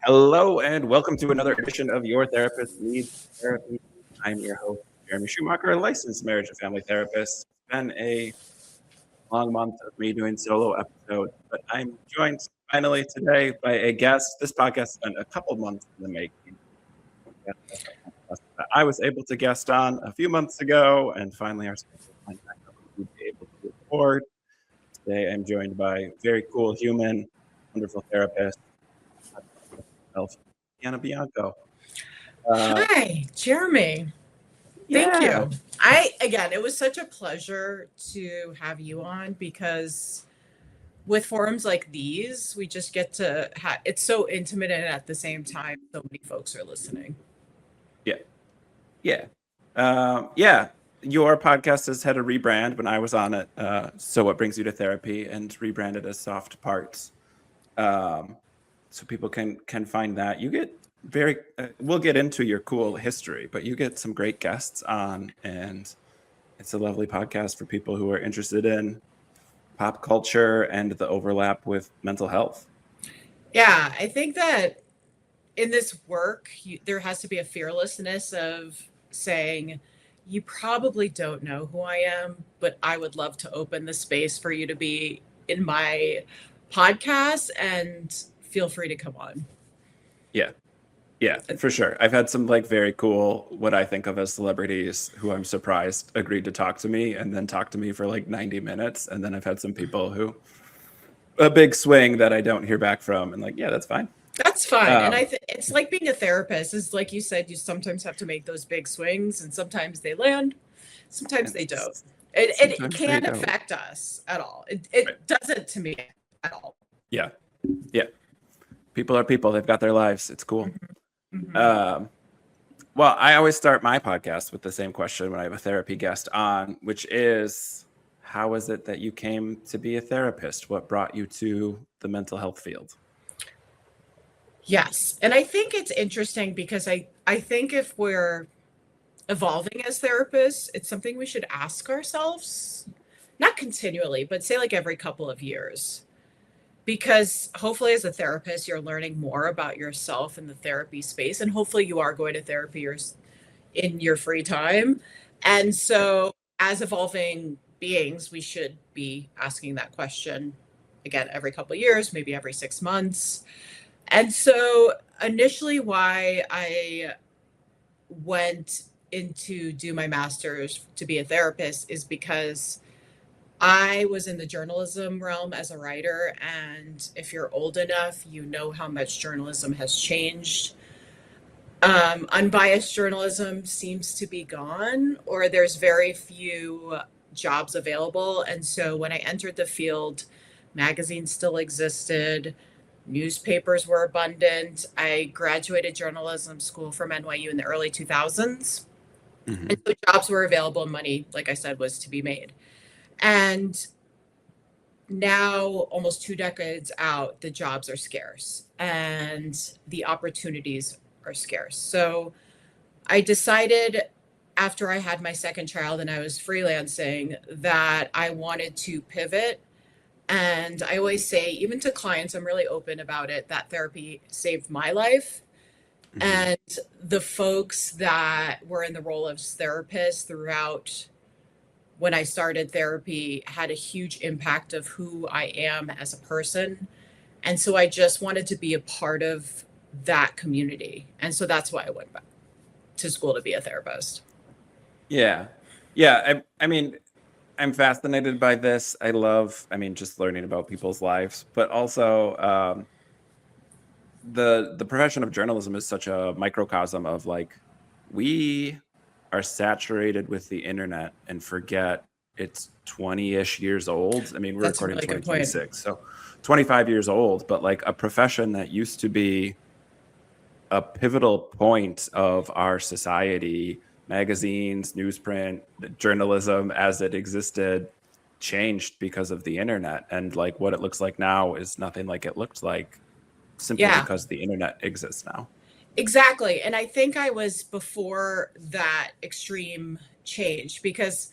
Hello and welcome to another edition of Your Therapist Needs Therapy. I'm your host, Jeremy Schumacher, a licensed marriage and family therapist. It's been a long month of me doing solo episodes, but I'm joined finally today by a guest. This podcast has been a couple months in the making. I was able to guest on a few months ago, and finally our schedule lined back up to be able to record. Today I'm joined by a very cool human, wonderful therapist, Deana Bianco. Hi, Jeremy. Thank Yeah. you. It was such a pleasure to have you on because with forums like these, we just get to it's so intimate and at the same time, so many folks are listening. Yeah. Your podcast has had a rebrand when I was on it. So What Brings You to Therapy, and rebranded as Soft Parts. So people can find that. You get we'll get into your cool history, but you get some great guests on, and it's a lovely podcast for people who are interested in pop culture and the overlap with mental health. Yeah, I think that in this work, there has to be a fearlessness of saying, you probably don't know who I am, but I would love to open the space for you to be in my podcast and feel free to come on. Yeah, for sure. I've had some very cool, what I think of as celebrities who I'm surprised agreed to talk to me and then talk to me for 90 minutes. And then I've had some people who a big swing that I don't hear back from, and yeah, that's fine. That's fine. And it's like being a therapist is like you said, you sometimes have to make those big swings, and sometimes they land, sometimes they don't. It can't affect us at all. It doesn't to me at all. Yeah. People are people. They've got their lives. It's cool. Mm-hmm. Well, I always start my podcast with the same question when I have a therapy guest on, which is, how is it that you came to be a therapist? What brought you to the mental health field? Yes. And I think it's interesting because I think if we're evolving as therapists, it's something we should ask ourselves, not continually, but say every couple of years. Because hopefully as a therapist, you're learning more about yourself in the therapy space. And hopefully you are going to therapy in your free time. And so as evolving beings, we should be asking that question again every couple of years, maybe every 6 months. And so initially why I went into do my master's to be a therapist is because I was in the journalism realm as a writer. And if you're old enough, you know how much journalism has changed. Unbiased journalism seems to be gone, or there's very few jobs available. And so when I entered the field, magazines still existed. Newspapers were abundant. I graduated journalism school from NYU in the early 2000s. Mm-hmm. And so jobs were available. Money, like I said, was to be made. And now, almost 2 decades out, the jobs are scarce and the opportunities are scarce. So I decided after I had my second child and I was freelancing that I wanted to pivot. And I always say, even to clients, I'm really open about it, that therapy saved my life. Mm-hmm. And the folks that were in the role of therapists throughout when I started therapy had a huge impact of who I am as a person. And so I just wanted to be a part of that community. And so that's why I went back to school to be a therapist. Yeah. I mean, I'm fascinated by this. I love, just learning about people's lives, but also the profession of journalism is such a microcosm of we are saturated with the internet and forget it's 20-ish years old. We're That's recording really 2026, so 25 years old, but a profession that used to be a pivotal point of our society, magazines, newsprint, journalism as it existed, changed because of the internet. And what it looks like now is nothing like it looked like simply because the internet exists now. Exactly. And I think I was before that extreme change, because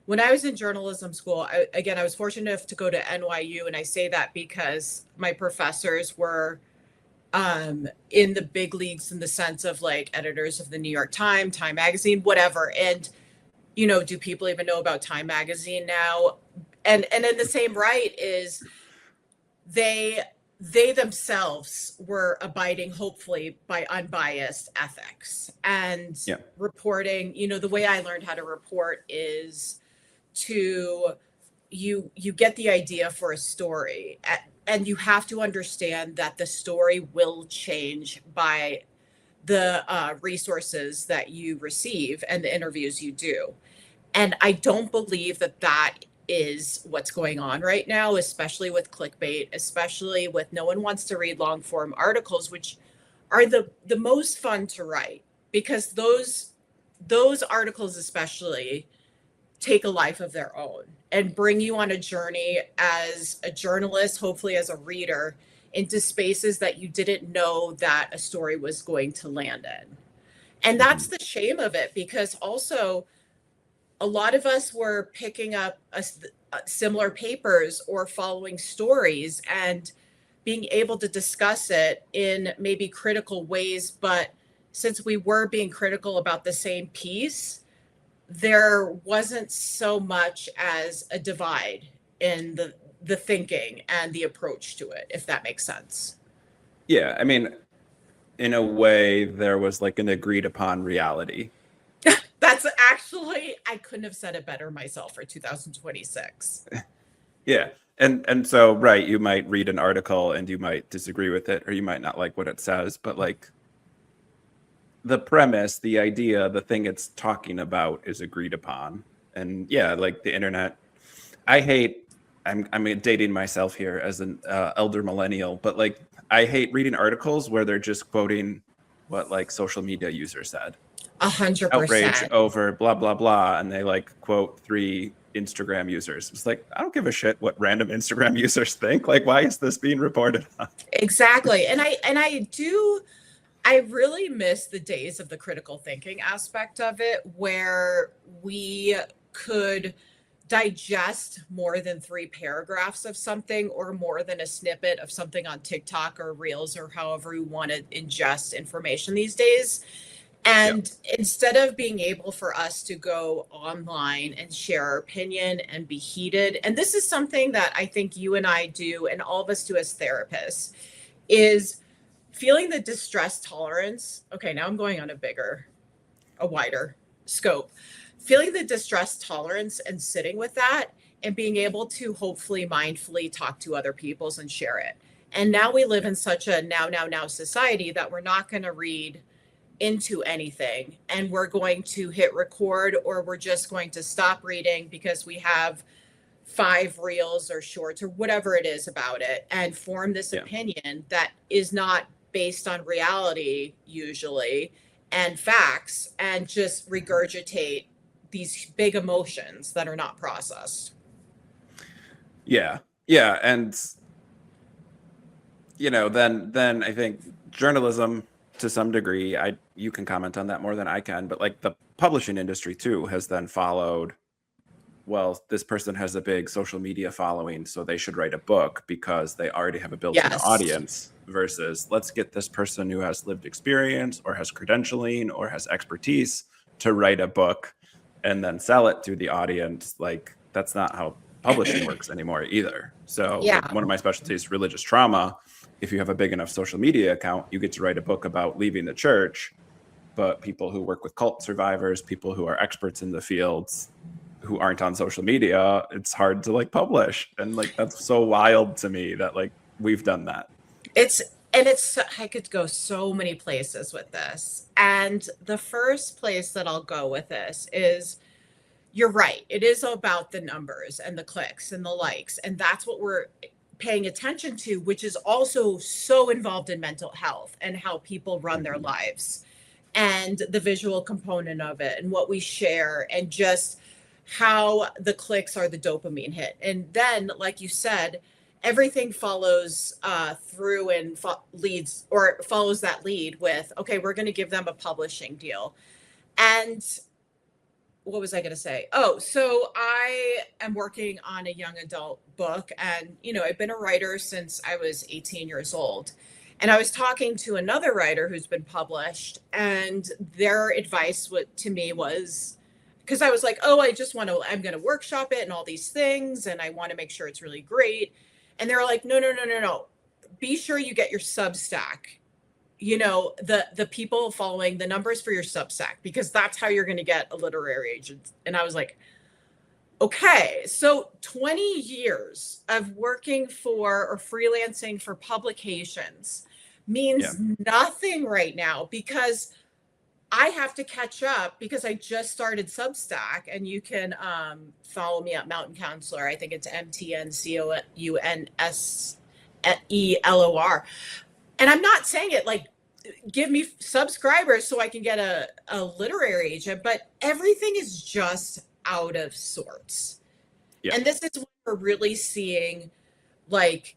when I was in journalism school, I was fortunate enough to go to NYU. And I say that because my professors were in the big leagues in the sense of like editors of the New York Times, Time Magazine, whatever. And, do people even know about Time Magazine now? And in the same right is they they themselves were abiding hopefully by unbiased ethics and Yeah. reporting. The way I learned how to report is to you get the idea for a story, and you have to understand that the story will change by the resources that you receive and the interviews you do. And I don't believe that that is what's going on right now, especially with clickbait, especially with no one wants to read long form articles, which are the most fun to write, because those articles especially take a life of their own and bring you on a journey as a journalist, hopefully as a reader, into spaces that you didn't know that a story was going to land in. And that's Mhm. the shame of it, because also a lot of us were picking up similar papers or following stories and being able to discuss it in maybe critical ways. But since we were being critical about the same piece, there wasn't so much as a divide in the thinking and the approach to it, if that makes sense. Yeah, I mean, in a way, there was like an agreed upon reality. That's actually, I couldn't have said it better myself for 2026. Yeah. And so, right, you might read an article and you might disagree with it, or you might not like what it says, but like the premise, the idea, the thing it's talking about is agreed upon. And yeah, like the internet, I hate, I'm dating myself here as an elder millennial, but like I hate reading articles where they're just quoting what like social media users said. A hundred Outrage percent. over blah blah blah, and they like quote 3 Instagram users. It's like, I don't give a shit what random Instagram users think. Like, why is this being reported on? Exactly. I really miss the days of the critical thinking aspect of it, where we could digest more than 3 paragraphs of something or more than a snippet of something on TikTok or Reels or however we want to ingest information these days. Yeah. And instead of being able for us to go online and share our opinion and be heated, and this is something that I think you and I do, and all of us do as therapists, is feeling the distress tolerance. Okay, now I'm going on a wider scope. Feeling the distress tolerance and sitting with that and being able to hopefully mindfully talk to other peoples and share it. And now we live in such a now society that we're not going to read into anything and we're going to hit record, or we're just going to stop reading because we have 5 reels or shorts or whatever it is about it, and form this Yeah. opinion that is not based on reality usually and facts, and just regurgitate these big emotions that are not processed. Yeah. Yeah. And then I think journalism to some degree, you can comment on that more than I can, but like the publishing industry too has then followed, well, this person has a big social media following, so they should write a book because they already have a built-in Yes. audience, versus let's get this person who has lived experience or has credentialing or has expertise to write a book and then sell it to the audience. Like, that's not how publishing works anymore either. So Yeah. like one of my specialties, religious trauma, if you have a big enough social media account, you get to write a book about leaving the church. But people who work with cult survivors, people who are experts in the fields, who aren't on social media, it's hard to like publish. And like that's so wild to me that like we've done that. It's and it's I could go so many places with this. And the first place that I'll go with this is, you're right. It is about the numbers and the clicks and the likes. And that's what we're paying attention to, which is also so involved in mental health and how people run their Mhm. lives, and the visual component of it and what we share, and just how the clicks are the dopamine hit. And then, like you said, everything follows through and leads, or follows that lead with, okay, we're going to give them a publishing deal. And what was I going to say? Oh, so I am working on a young adult book, and I've been a writer since I was 18 years old. And I was talking to another writer who's been published, and their advice to me was, because I was like, oh, I'm going to workshop it and all these things, and I want to make sure it's really great. And they're like, no, no, no, no, no. Be sure you get your Substack, the people following the numbers for your Substack, because that's how you're going to get a literary agent. And I was like, okay, so 20 years of working for or freelancing for publications means nothing right now, because I have to catch up, because I just started Substack, and you can follow me at Mountain Counselor. I think it's MTNCOUNSELOR. And I'm not saying it like, give me subscribers so I can get a literary agent, but everything is just out of sorts. Yeah. And this is what we're really seeing, like,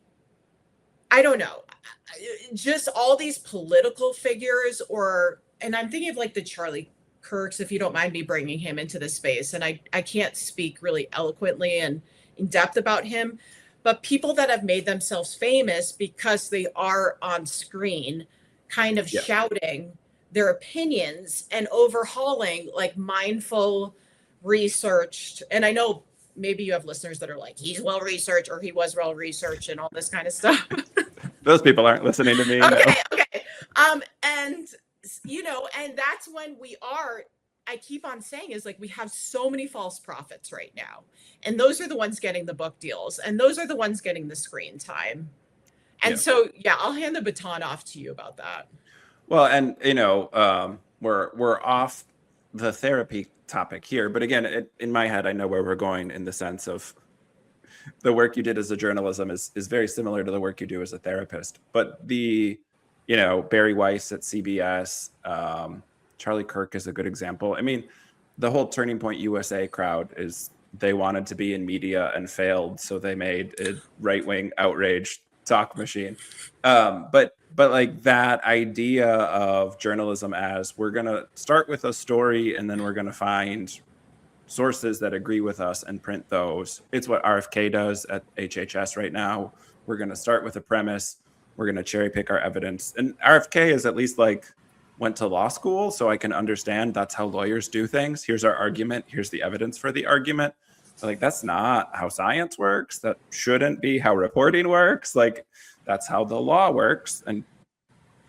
I don't know, just all these political figures, and I'm thinking of like the Charlie Kirks, if you don't mind me bringing him into this space. And I can't speak really eloquently and in depth about him, but people that have made themselves famous because they are on screen, kind of shouting their opinions and overhauling like mindful, researched. And I know maybe you have listeners that are like, he's well researched, or he was well researched, and all this kind of stuff. Those people aren't listening to me. Okay, no. Okay. And and that's when I keep on saying, is like, we have so many false prophets right now, and those are the ones getting the book deals, and those are the ones getting the screen time. And so, I'll hand the baton off to you about that. Well, and we're off the therapy topic here, but again, in my head, I know where we're going, in the sense of the work you did as a journalism is very similar to the work you do as a therapist. But Barry Weiss at CBS, Charlie Kirk is a good example. I mean, the whole Turning Point USA crowd they wanted to be in media and failed, so they made a right-wing outrage talk machine. But like that idea of journalism as, we're going to start with a story and then we're going to find sources that agree with us and print those. It's what RFK does at HHS right now. We're going to start with a premise. We're going to cherry pick our evidence. And RFK is at least like went to law school, so I can understand that's how lawyers do things. Here's our argument. Here's the evidence for the argument. Like, that's not how science works. That shouldn't be how reporting works. Like, that's how the law works. And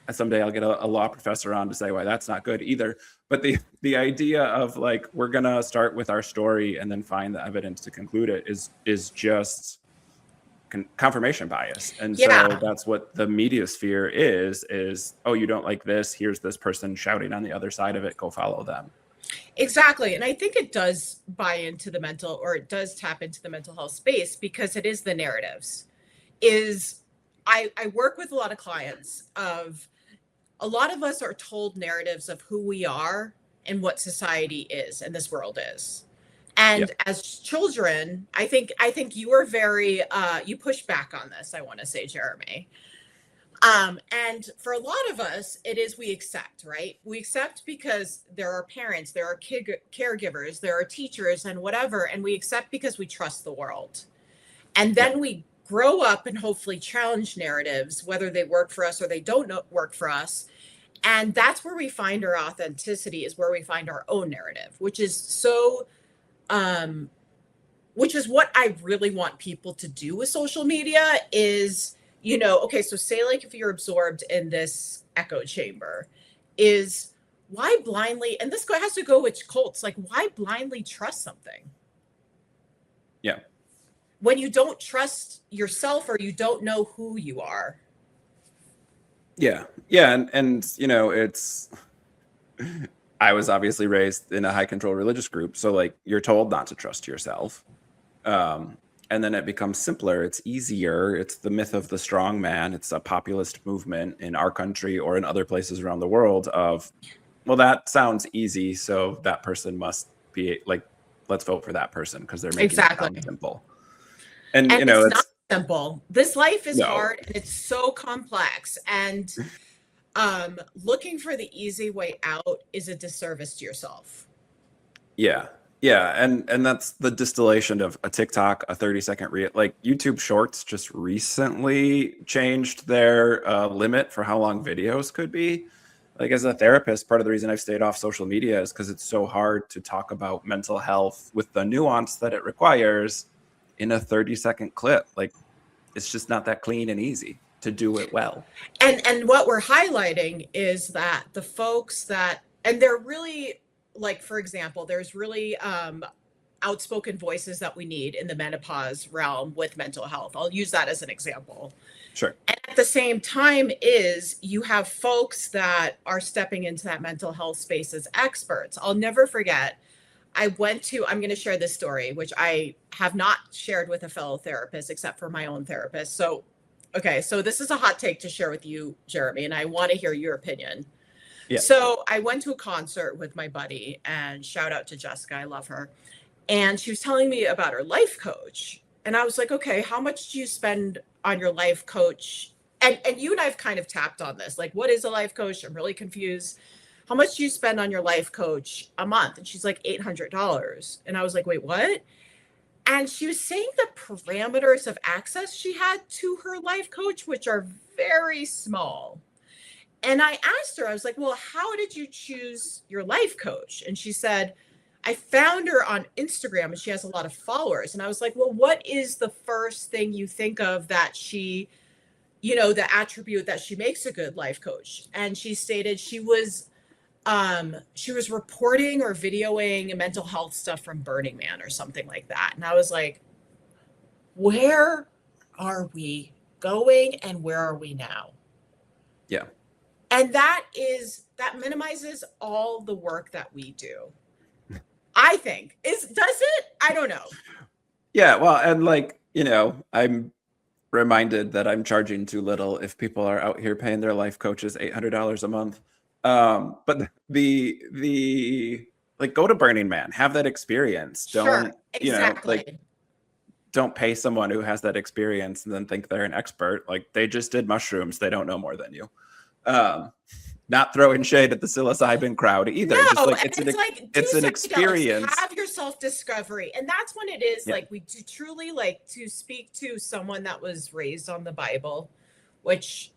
someday I'll get a law professor on to say why that's not good either. But the idea of like, we're going to start with our story and then find the evidence to conclude it is just confirmation bias. And so that's what the media sphere is, oh, you don't like this, here's this person shouting on the other side of it, go follow them. Exactly. And I think it does it does tap into the mental health space, because it is the narratives. I work with a lot of clients a lot of us are told narratives of who we are and what society is and this world is. And as children, I think you are very, you push back on this, I want to say, Jeremy. And for a lot of us, it is, we accept, right? We accept because there are parents, there are caregivers, there are teachers and whatever. And we accept because we trust the world. And then we grow up and hopefully challenge narratives, whether they work for us or they don't work for us. And that's where we find our authenticity, is where we find our own narrative, which is which is what I really want people to do with social media is, okay, so say like if you're absorbed in this echo chamber, is why blindly, and this has to go with cults, like why blindly trust something? Yeah. When you don't trust yourself or you don't know who you are. Yeah. And it's, I was obviously raised in a high control religious group. So like, you're told not to trust yourself. And then it becomes simpler. It's easier. It's the myth of the strong man. It's a populist movement in our country or in other places around the world of, well, that sounds easy, so that person must be like, let's vote for that person because they're making it sound simple. And it's not simple. This life is hard and it's so complex. And looking for the easy way out is a disservice to yourself. Yeah. Yeah, and that's the distillation of a TikTok, a 30-second reel. Like YouTube Shorts just recently changed their limit for how long videos could be. Like as a therapist, part of the reason I've stayed off social media is because it's so hard to talk about mental health with the nuance that it requires in a 30-second clip. Like it's just not that clean and easy to do it well. And what we're highlighting is that the folks that, and they're really, like, for example, there's really outspoken voices that we need in the menopause realm with mental health. I'll use that as an example. Sure. And at the same time is you have folks that are stepping into that mental health space as experts. I'll never forget, I'm going to share this story, which I have not shared with a fellow therapist except for my own therapist. So, okay, so this is a hot take to share with you, Jeremy, and I want to hear your opinion. Yeah. So I went to a concert with my buddy, and shout out to Jessica, I love her. And she was telling me about her life coach. And I was like, okay, how much do you spend on your life coach? And you and I've kind of tapped on this. Like, what is a life coach? I'm really confused. How much do you spend on your life coach a month? And she's like, $800. And I was like, wait, what? And she was saying the parameters of access she had to her life coach, which are very small. And I asked her, I was like, well, how did you choose your life coach? And she said, I found her on Instagram and she has a lot of followers. And I was like, well, what is the first thing you think of that she, the attribute that she makes a good life coach? And she stated she was reporting or videoing mental health stuff from Burning Man or something like that. And I was like, where are we going and where are we now? Yeah. And that minimizes all the work that we do. I think does it? I don't know. Yeah. Well, and like, I'm reminded that I'm charging too little if people are out here paying their life coaches $800 a month. But the like go to Burning Man, have that experience. Sure, Don't, exactly. don't pay someone who has that experience and then think they're an expert. Like they just did mushrooms. They don't know more than you. Not throwing shade at the psilocybin crowd either. No, Just like it's an experience. Have your self-discovery. And that's when it is like we do truly like to speak to someone that was raised on the Bible, which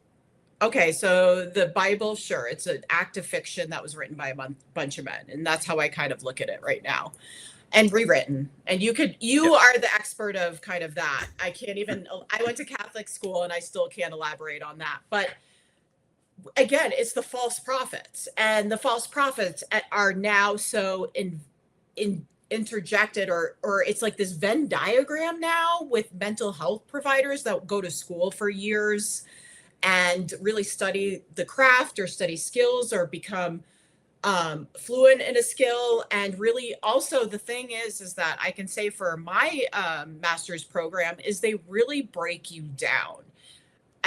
okay, so the Bible, sure, it's an act of fiction that was written by a bunch of men. And that's how I kind of look at it right now. And rewritten. And you are the expert of kind of that. I went to Catholic school and I still can't elaborate on that. But again, it's the false prophets, and the false prophets are now so interjected, or it's like this Venn diagram now with mental health providers that go to school for years and really study the craft or study skills or become fluent in a skill. And really also the thing is that I can say for my master's program is they really break you down.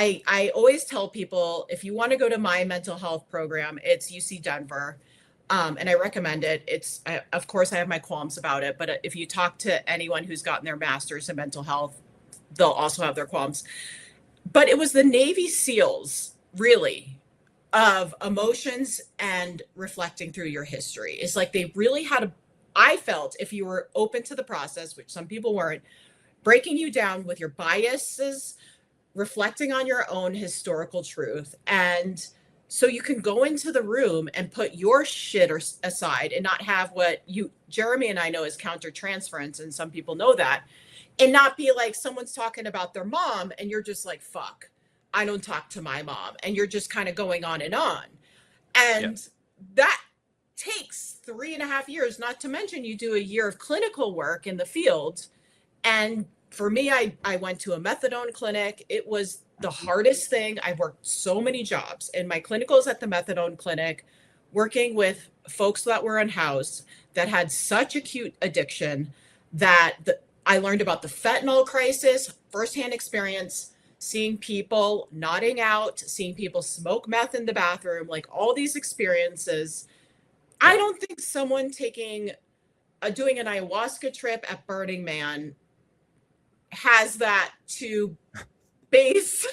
I always tell people, if you want to go to my mental health program, it's UC Denver. And I recommend it. Of course, I have my qualms about it, but if you talk to anyone who's gotten their master's in mental health, they'll also have their qualms. But it was the Navy SEALs, really, of emotions and reflecting through your history. It's like they really I felt if you were open to the process, which some people weren't, breaking you down with your biases, reflecting on your own historical truth. And so you can go into the room and put your shit aside and not have what Jeremy and I know as countertransference. And some people know that, and not be like someone's talking about their mom and you're just like, fuck, I don't talk to my mom. And you're just kind of going on and on. And that takes 3.5 years, not to mention you do a year of clinical work in the field. And for me, I went to a methadone clinic. It was the hardest thing. I worked so many jobs, and my clinicals at the methadone clinic, working with folks that were unhoused that had such acute addiction that I learned about the fentanyl crisis, firsthand experience, seeing people nodding out, seeing people smoke meth in the bathroom, like all these experiences. I don't think someone doing an ayahuasca trip at Burning Man has that to base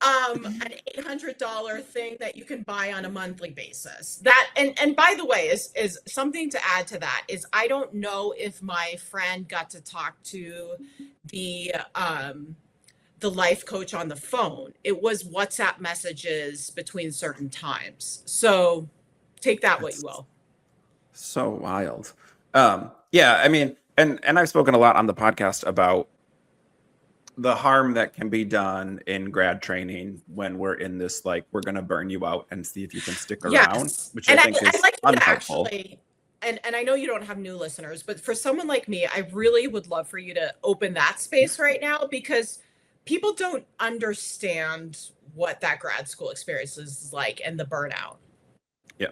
an $800 thing that you can buy on a monthly basis. That and by the way, is something to add to that is I don't know if my friend got to talk to the life coach on the phone. It was WhatsApp messages between certain times. So take that what you That's will. so wild. Yeah, I mean, and I've spoken a lot on the podcast about the harm that can be done in grad training when we're in this, like, we're going to burn you out and see if you can stick around, Yes. which I And think I is like you to unhelpful. actually, and I know you don't have new listeners, but for someone like me, I really would love for you to open that space right now because people don't understand what that grad school experience is like and the burnout. Yeah.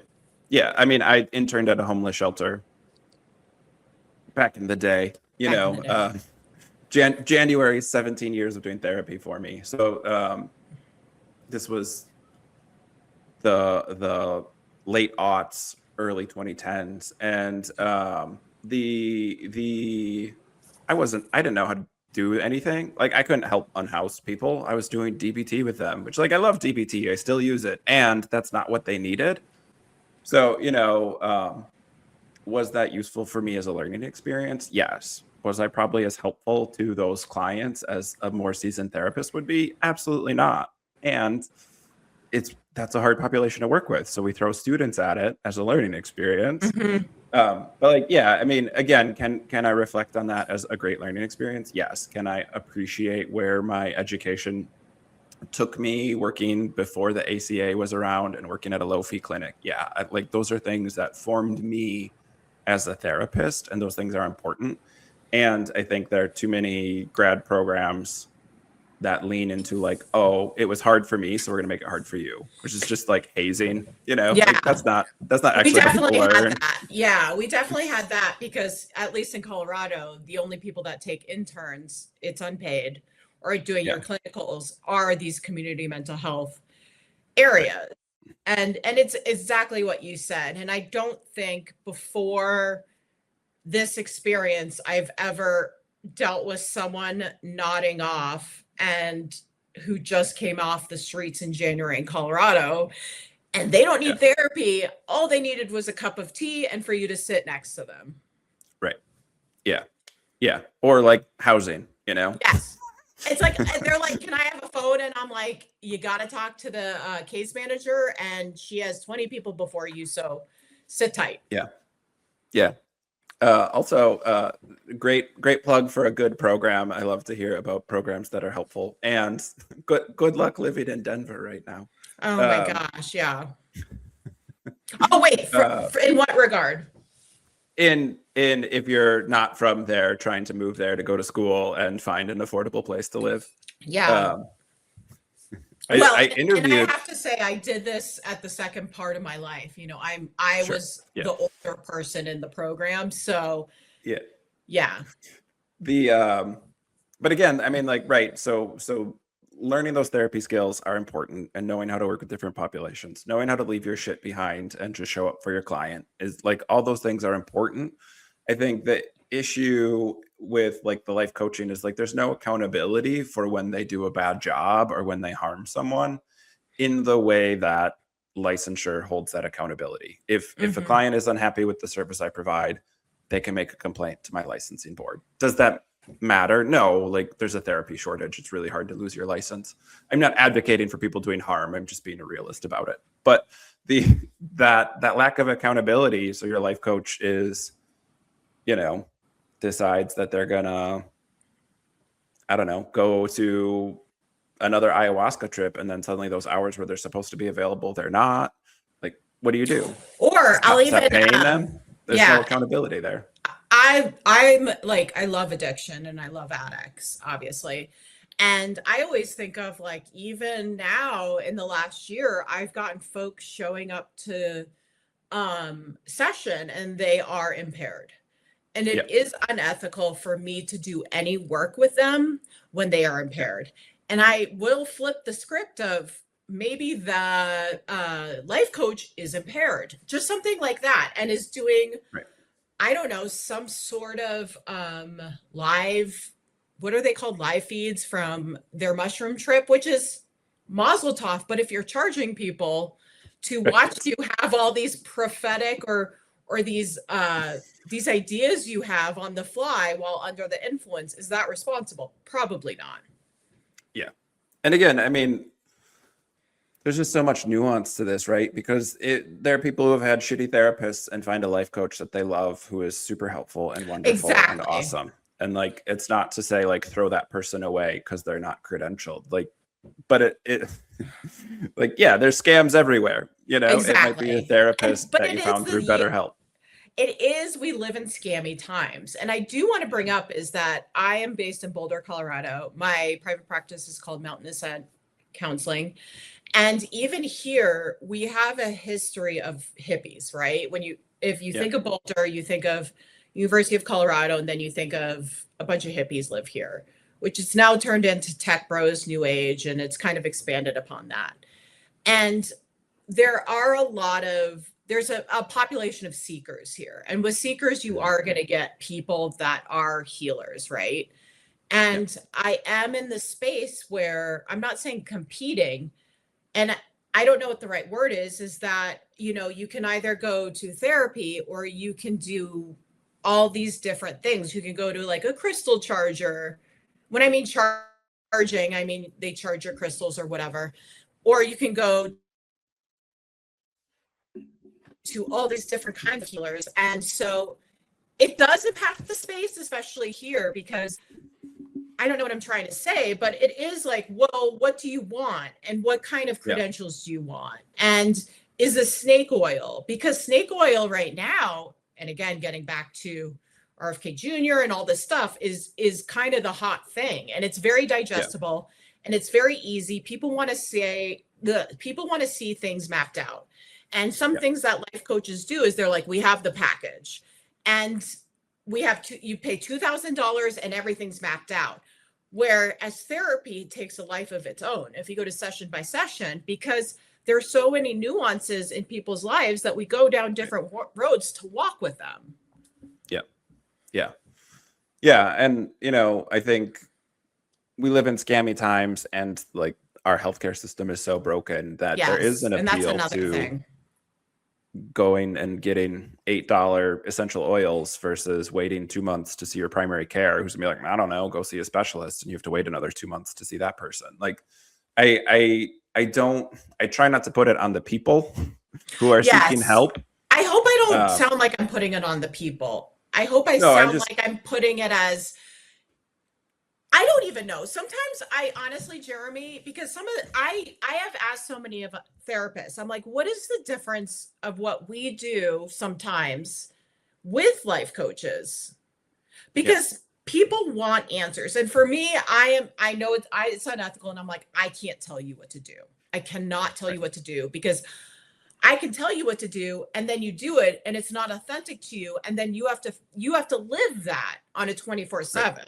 Yeah. I mean, I interned at a homeless shelter back in the day, Back in the day. January, 17 years of doing therapy for me. So this was the late aughts, early 2010s, and I didn't know how to do anything. Like, I couldn't help unhoused people. I was doing DBT with them, which, like, I love DBT. I still use it, and that's not what they needed. So, was that useful for me as a learning experience? Yes. Was I probably as helpful to those clients as a more seasoned therapist would be? Absolutely not. And that's a hard population to work with. So we throw students at it as a learning experience. Mhm. But like, yeah, I mean, again, can I reflect on that as a great learning experience? Yes. Can I appreciate where my education took me working before the ACA was around and working at a low fee clinic? Yeah. Like, those are things that formed me as a therapist, and those things are important. And I think there are too many grad programs that lean into, like, oh, it was hard for me, so we're gonna make it hard for you, which is just like hazing, like, Yeah. that's not We actually how people definitely had learn. that. Yeah, we definitely had that because at least in Colorado, the only people that take interns, it's unpaid, or doing your Yeah, clinicals are these community mental health right. areas. And it's exactly what you said. And I don't think before this experience I've ever dealt with someone nodding off and who just came off the streets in January in Colorado and they don't Yeah, need therapy. All they needed was a cup of tea and for you to sit next to them. right. Yeah, yeah. Or like housing. Yes. It's like, they're like, can I have a phone? And I'm like, you got to talk to the case manager and she has 20 people before you. So sit tight. Yeah, yeah. Also, great plug for a good program. I love to hear about programs that are helpful, and good luck living in Denver right now. Oh my Um, gosh. Yeah. Oh, wait. uh, In what regard? in if you're not from there, trying to move there to go to school and find an affordable place to live. Yeah. Um, Well, I and I interviewed. have to say, I did this at the second part of my life. I Sure. was Yeah. the older person in the program. So Yeah. yeah. The but again, I mean, like, right. So learning those therapy skills are important, and knowing how to work with different populations, knowing how to leave your shit behind and just show up for your client is, like, all those things are important. I think the issue with, like, the life coaching is, like, there's no accountability for when they do a bad job or when they harm someone in the way that licensure holds that accountability. If a Hmm. client is unhappy with the service I provide, they can make a complaint to my licensing board. Does that matter? No. Like, there's a therapy shortage. It's really hard to lose your license. I'm not advocating for people doing harm. I'm just being a realist about it. But the that lack of accountability, so your life coach is, decides that they're gonna, I don't know, go to another ayahuasca trip, and then suddenly those hours where they're supposed to be available, they're not. Like, what do you do? Or I'll Stop even, paying them? There's no yeah, accountability there. I'm like, I love addiction and I love addicts, obviously. And I always think of like, even now in the last year, I've gotten folks showing up to session and they are impaired. And Yeah. it is unethical for me to do any work with them when they are Yeah. impaired. And I will flip the script of maybe the life coach is impaired, just something like that, and is doing, Right. I don't know, some sort of live, what are they called? Live feeds from their mushroom trip, which is mazel tov. But if you're charging people to watch you have all these prophetic or these ideas you have on the fly while under the influence, is that responsible? Probably not. Yeah. And again, I mean, there's just so much nuance to this, right? Because there are people who have had shitty therapists and find a life coach that they love who is super helpful and wonderful and Exactly. awesome. And like, it's not to say like throw that person away because they're not credentialed. Like, but it like, yeah, there's scams everywhere. You know, it might be a Exactly. therapist But that it you is found through BetterHelp. we live in scammy times. And I do want to bring up is that I am based in Boulder, Colorado. My private practice is called Mountain Ascent Counseling. And even here, we have a history of hippies, right? If you think of Boulder, you think of University of Colorado, and then you think of a bunch of hippies live here, which is now turned into tech bros, new age, and it's kind of expanded upon that. And there's a population of seekers here. And with seekers, you are going to get people that are healers, right? And I am in the space where I'm not saying competing, and I don't know what the right word is that, you can either go to therapy or you can do all these different things. You can go to like a crystal charger. When I mean charging, I mean they charge your crystals or whatever. Or you can go to all these different kinds of healers. And so it does impact the space, especially here, because I don't know what I'm trying to say, but it is like, well, what do you want? And what kind of credentials do you want? And is a snake oil? Because snake oil right now, and again, getting back to RFK Jr. and all this stuff is kind of the hot thing. And it's very digestible and it's very easy. People want to see things mapped out. And some things that life coaches do is they're like, we have the package and you pay $2,000 and everything's mapped out. Whereas therapy takes a life of its own if you go to session by session, because there's so many nuances in people's lives that we go down different roads to walk with them. Yeah. And, I think we live in scammy times and like our healthcare system is so broken that there is an appeal to going and getting $8 essential oils versus waiting 2 months to see your primary care, who's gonna be like, I don't know, go see a specialist, and you have to wait another 2 months to see that person. Like, I try not to put it on the people who are seeking help. I hope I don't sound like I'm putting it on the people. I hope sound like I'm putting it as, I don't even know. Sometimes I honestly, Jeremy, because I have asked so many of therapists, I'm like, what is the difference of what we do sometimes with life coaches? Because people want answers. And for me, I know it's unethical. And I'm like, I can't tell you what to do. I cannot tell you what to do, because I can tell you what to do and then you do it and it's not authentic to you. And then you have to live that on a 24/7.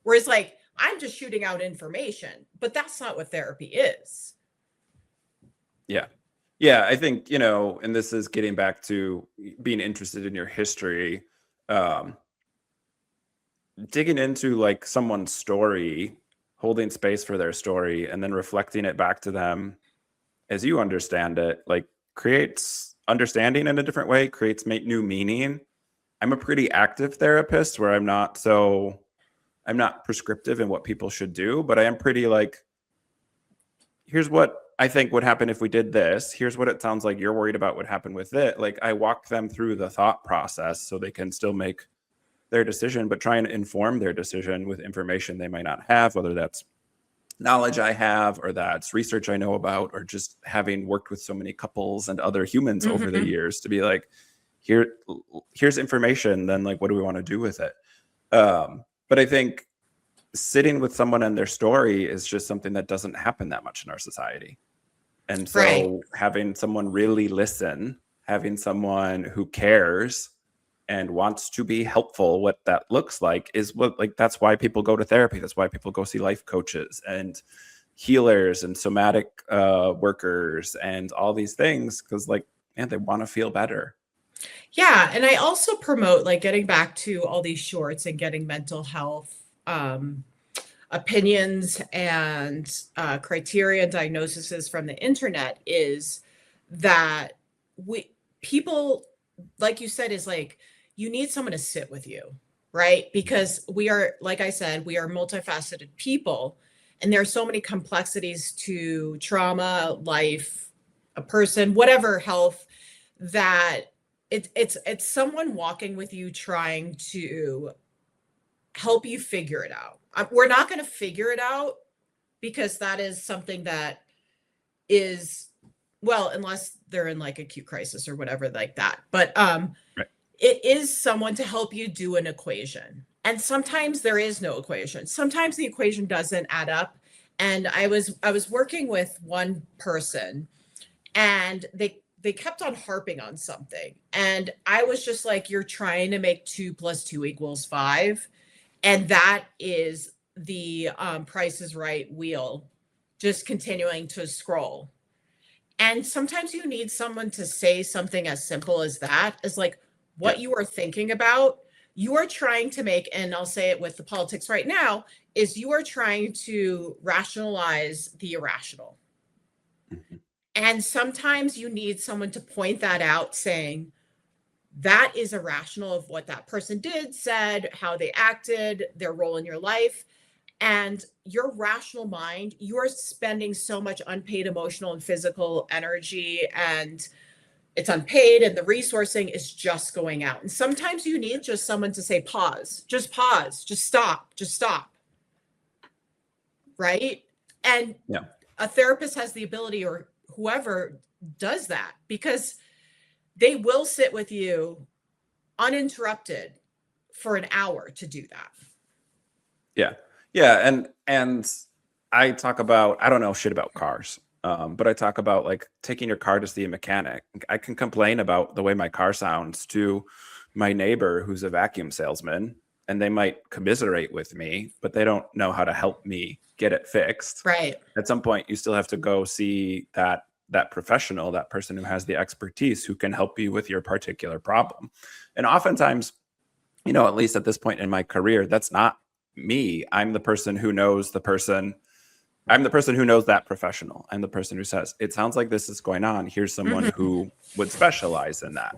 Whereas like, I'm just shooting out information, but that's not what therapy is. Yeah. I think, and this is getting back to being interested in your history, digging into like someone's story, holding space for their story, and then reflecting it back to them as you understand it, like creates understanding in a different way, creates new meaning. I'm a pretty active therapist where I'm not prescriptive in what people should do, but I am pretty like, here's what I think would happen if we did this. Here's what it sounds like you're worried about would happen with it. Like I walk them through the thought process so they can still make their decision, but try and inform their decision with information they might not have, whether that's knowledge I have or that's research I know about, or just having worked with so many couples and other humans over the years to be like, here's information, then like, what do we want to do with it? But I think sitting with someone and their story is just something that doesn't happen that much in our society. And so having someone really listen, having someone who cares and wants to be helpful, what that looks like is that's why people go to therapy. That's why people go see life coaches and healers and somatic workers and all these things. Cause they want to feel better. Yeah. And I also promote like getting back to all these shorts and getting mental health opinions and criteria and diagnoses from the internet is that people, like you said, is like, you need someone to sit with you, right? Because we are, like I said, we are multifaceted people, and there are so many complexities to trauma, life, a person, whatever, health, that it's someone walking with you, trying to help you figure it out. We're not going to figure it out, because that is something that is, well, unless they're in like acute crisis or whatever like that. But Right. it is someone to help you do an equation. And sometimes there is no equation. Sometimes the equation doesn't add up. And I was working with one person, and they kept on harping on something. And I was just like, you're trying to make 2 + 2 = 5. And that is the Price is Right wheel, just continuing to scroll. And sometimes you need someone to say something as simple as that, as like, what Yeah. you are thinking about, you are trying to make, and I'll say it with the politics right now, is you are trying to rationalize the irrational. Mhm. And sometimes you need someone to point that out, saying, that is irrational of what that person did, said, how they acted, their role in your life. And your rational mind, you are spending so much unpaid emotional and physical energy, and it's unpaid, and the resourcing is just going out. And sometimes you need just someone to say, pause, just stop, right? And Yeah. a therapist has the ability, or whoever does that, because they will sit with you uninterrupted for an hour to do that. Yeah. Yeah. And I talk about, I don't know shit about cars. But I talk about like taking your car to see a mechanic. I can complain about the way my car sounds to my neighbor who's a vacuum salesman, and they might commiserate with me, but they don't know how to help me get it fixed. Right. At some point, you still have to go see that professional, that person who has the expertise, who can help you with your particular problem. And oftentimes, at least at this point in my career, that's not me. I'm the person who knows the person. I'm the person who knows that professional. I'm the person who says, it sounds like this is going on. Here's someone Mm-hmm. who would specialize in that.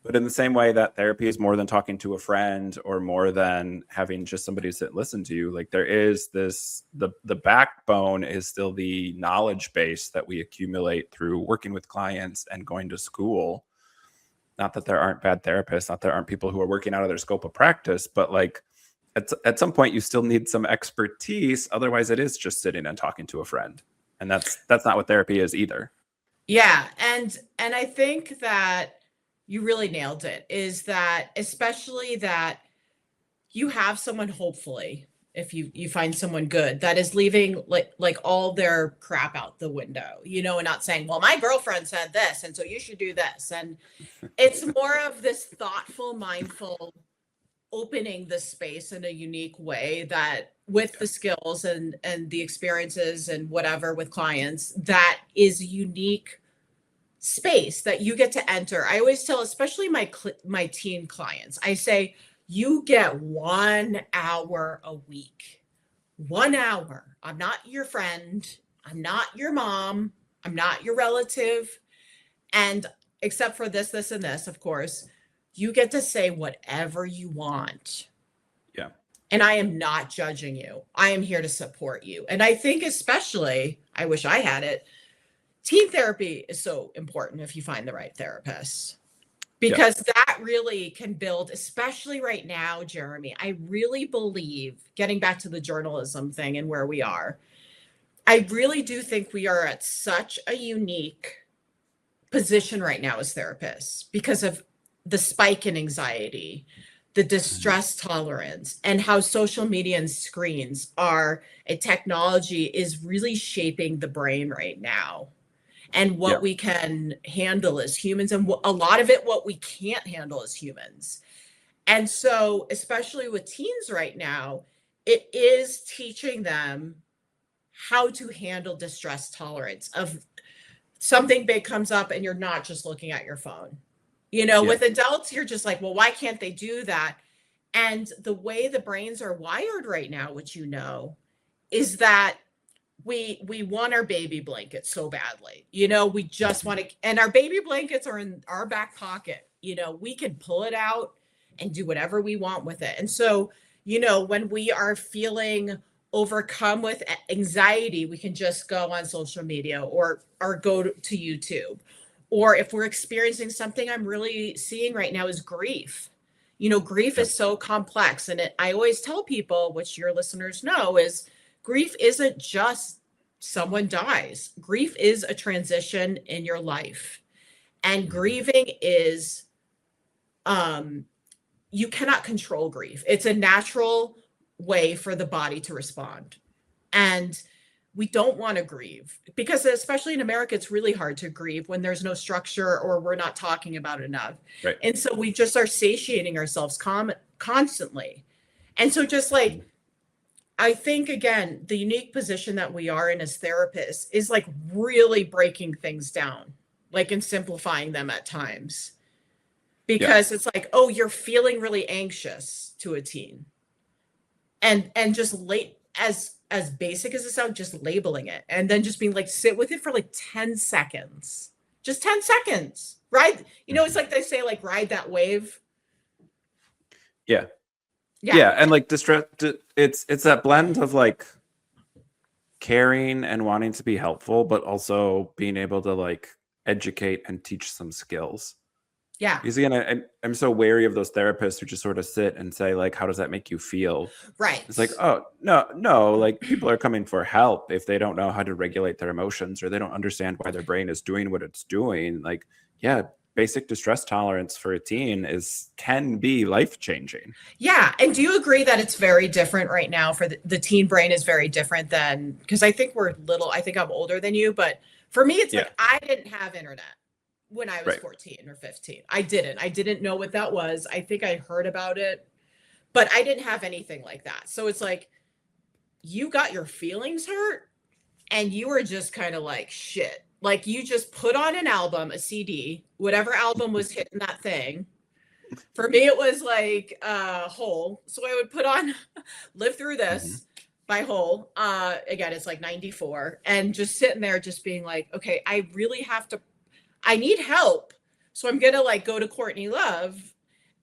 But in the same way that therapy is more than talking to a friend, or more than having just somebody sit and listen to you, like there is this, the backbone is still the knowledge base that we accumulate through working with clients and going to school. Not that there aren't bad therapists, not that there aren't people who are working out of their scope of practice, but like at some point you still need some expertise. Otherwise it is just sitting and talking to a friend. And that's not what therapy is either. Yeah. And I think that you really nailed it, is that, especially that you have someone, hopefully, if you find someone good, that is leaving like all their crap out the window, and not saying, well, my girlfriend said this, and so you should do this. And it's more of this thoughtful, mindful, opening the space in a unique way, that with the skills and the experiences and whatever with clients, that is unique space that you get to enter. I always tell, especially my teen clients, I say, you get 1 hour a week. 1 hour. I'm not your friend. I'm not your mom. I'm not your relative. And except for this, and this, of course, you get to say whatever you want. Yeah. And I am not judging you. I am here to support you. And I think, especially, I wish I had it, teen therapy is so important if you find the right therapist, because that really can build, especially right now, Jeremy. I really believe, getting back to the journalism thing and where we are, I really do think we are at such a unique position right now as therapists, because of the spike in anxiety, the distress tolerance, and how social media and screens are a technology is really shaping the brain right now, and Yeah. what we can handle as humans, and a lot of it what we can't handle as humans. And so, especially with teens right now, it is teaching them how to handle distress tolerance, of something big comes up and you're not just looking at your phone. Yeah. With adults, you're just like, well, why can't they do that? And the way the brains are wired right now, which is that we want our baby blankets so badly. You know, we just want to, and our baby blankets are in our back pocket. You know, we can pull it out and do whatever we want with it. And so, you know, when we are feeling overcome with anxiety, we can just go on social media or go to YouTube. Or if we're experiencing something I'm really seeing right now is grief. You know, grief Yep. is so complex. And I always tell people, which your listeners know, is grief isn't just someone dies. Grief is a transition in your life. And grieving is, you cannot control grief. It's a natural way for the body to respond. And we don't want to grieve because, especially in America, it's really hard to grieve when there's no structure or we're not talking about it enough. Right. And so we just are satiating ourselves constantly. And so, just like, I think, again, the unique position that we are in as therapists is like really breaking things down, like, and simplifying them at times. Because it's like, oh, you're feeling really anxious to a teen. And just as basic as it sounds, just labeling it and then just being like, sit with it for like 10 seconds. Just 10 seconds. Right? You know, it's like they say, like, ride that wave. Yeah. Yeah. And like distress, it's that blend of like caring and wanting to be helpful, but also being able to like educate and teach some skills. Yeah. Because again, I'm so wary of those therapists who just sort of sit and say, like, how does that make you feel? Right. It's like, oh, no, like people are coming for help if they don't know how to regulate their emotions or they don't understand why their brain is doing what it's doing. Like, yeah, basic distress tolerance for a teen can be life-changing. Yeah. And do you agree that it's very different right now for the teen brain is very different than, because I think I think I'm older than you, but for me, it's like, I didn't have internet when I was 14 or 15. I didn't know what that was. I think I heard about it, but I didn't have anything like that. So it's like, you got your feelings hurt and you were just kind of like, shit. Like, you just put on an album, a CD, whatever album was hitting that thing. For me, it was like Hole. So I would put on Live Through This by Hole. Again, it's like 94. And just sitting there just being like, okay, I need help. So I'm going to like go to Courtney Love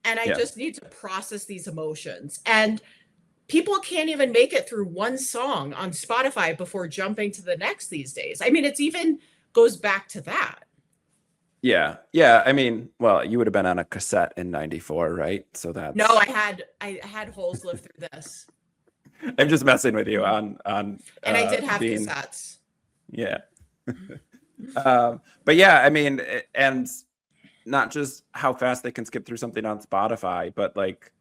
and I just need to process these emotions. And people can't even make it through one song on Spotify before jumping to the next these days. I mean, it's even goes back to that. Yeah. I mean, well, you would have been on a cassette in 94, right? So that's No, I had Holes Live Through This. I'm just messing with you on and I did have cassettes. Yeah. But yeah, I mean, and not just how fast they can skip through something on Spotify, but like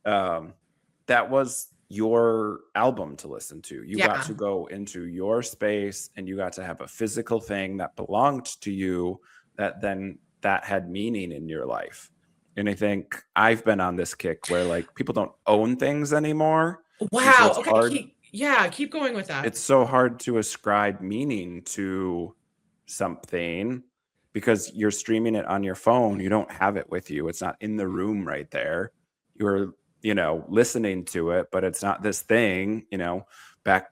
that was your album to listen to. You got to go into your space and you got to have a physical thing that belonged to you that had meaning in your life. And I think I've been on this kick where like people don't own things anymore. Wow. So okay. Keep going with that. It's so hard to ascribe meaning to something because you're streaming it on your phone. You don't have it with you. It's not in the room right there. You're, listening to it, but it's not this thing, back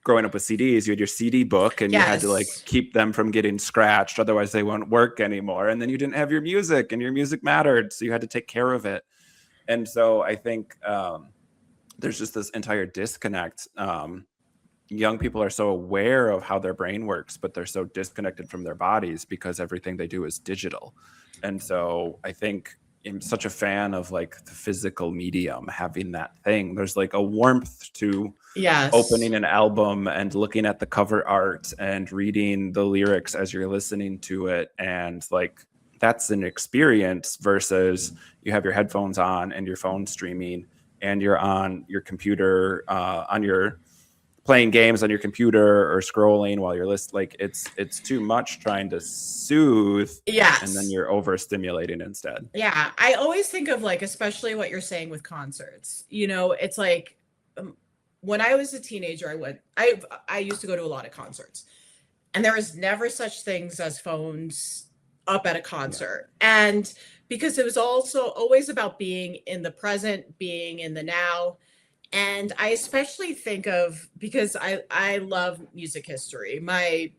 growing up with CDs, you had your CD book and you had to like keep them from getting scratched. Otherwise they won't work anymore. And then you didn't have your music and your music mattered. So you had to take care of it. And so I think there's just this entire disconnect. Young people are so aware of how their brain works, but they're so disconnected from their bodies because everything they do is digital. And so I think I'm such a fan of like the physical medium, having that thing. There's like a warmth to opening an album and looking at the cover art and reading the lyrics as you're listening to it. And like, that's an experience versus you have your headphones on and your phone streaming and you're on your computer, on your playing games on your computer or scrolling while you're listening. Like it's too much trying to soothe. And then you're overstimulating instead. Yeah. I always think of like, especially what you're saying with concerts, it's like when I was a teenager, I used to go to a lot of concerts and there was never such things as phones up at a concert. And because it was also always about being in the present, being in the now. And I especially think of, because I love music history. My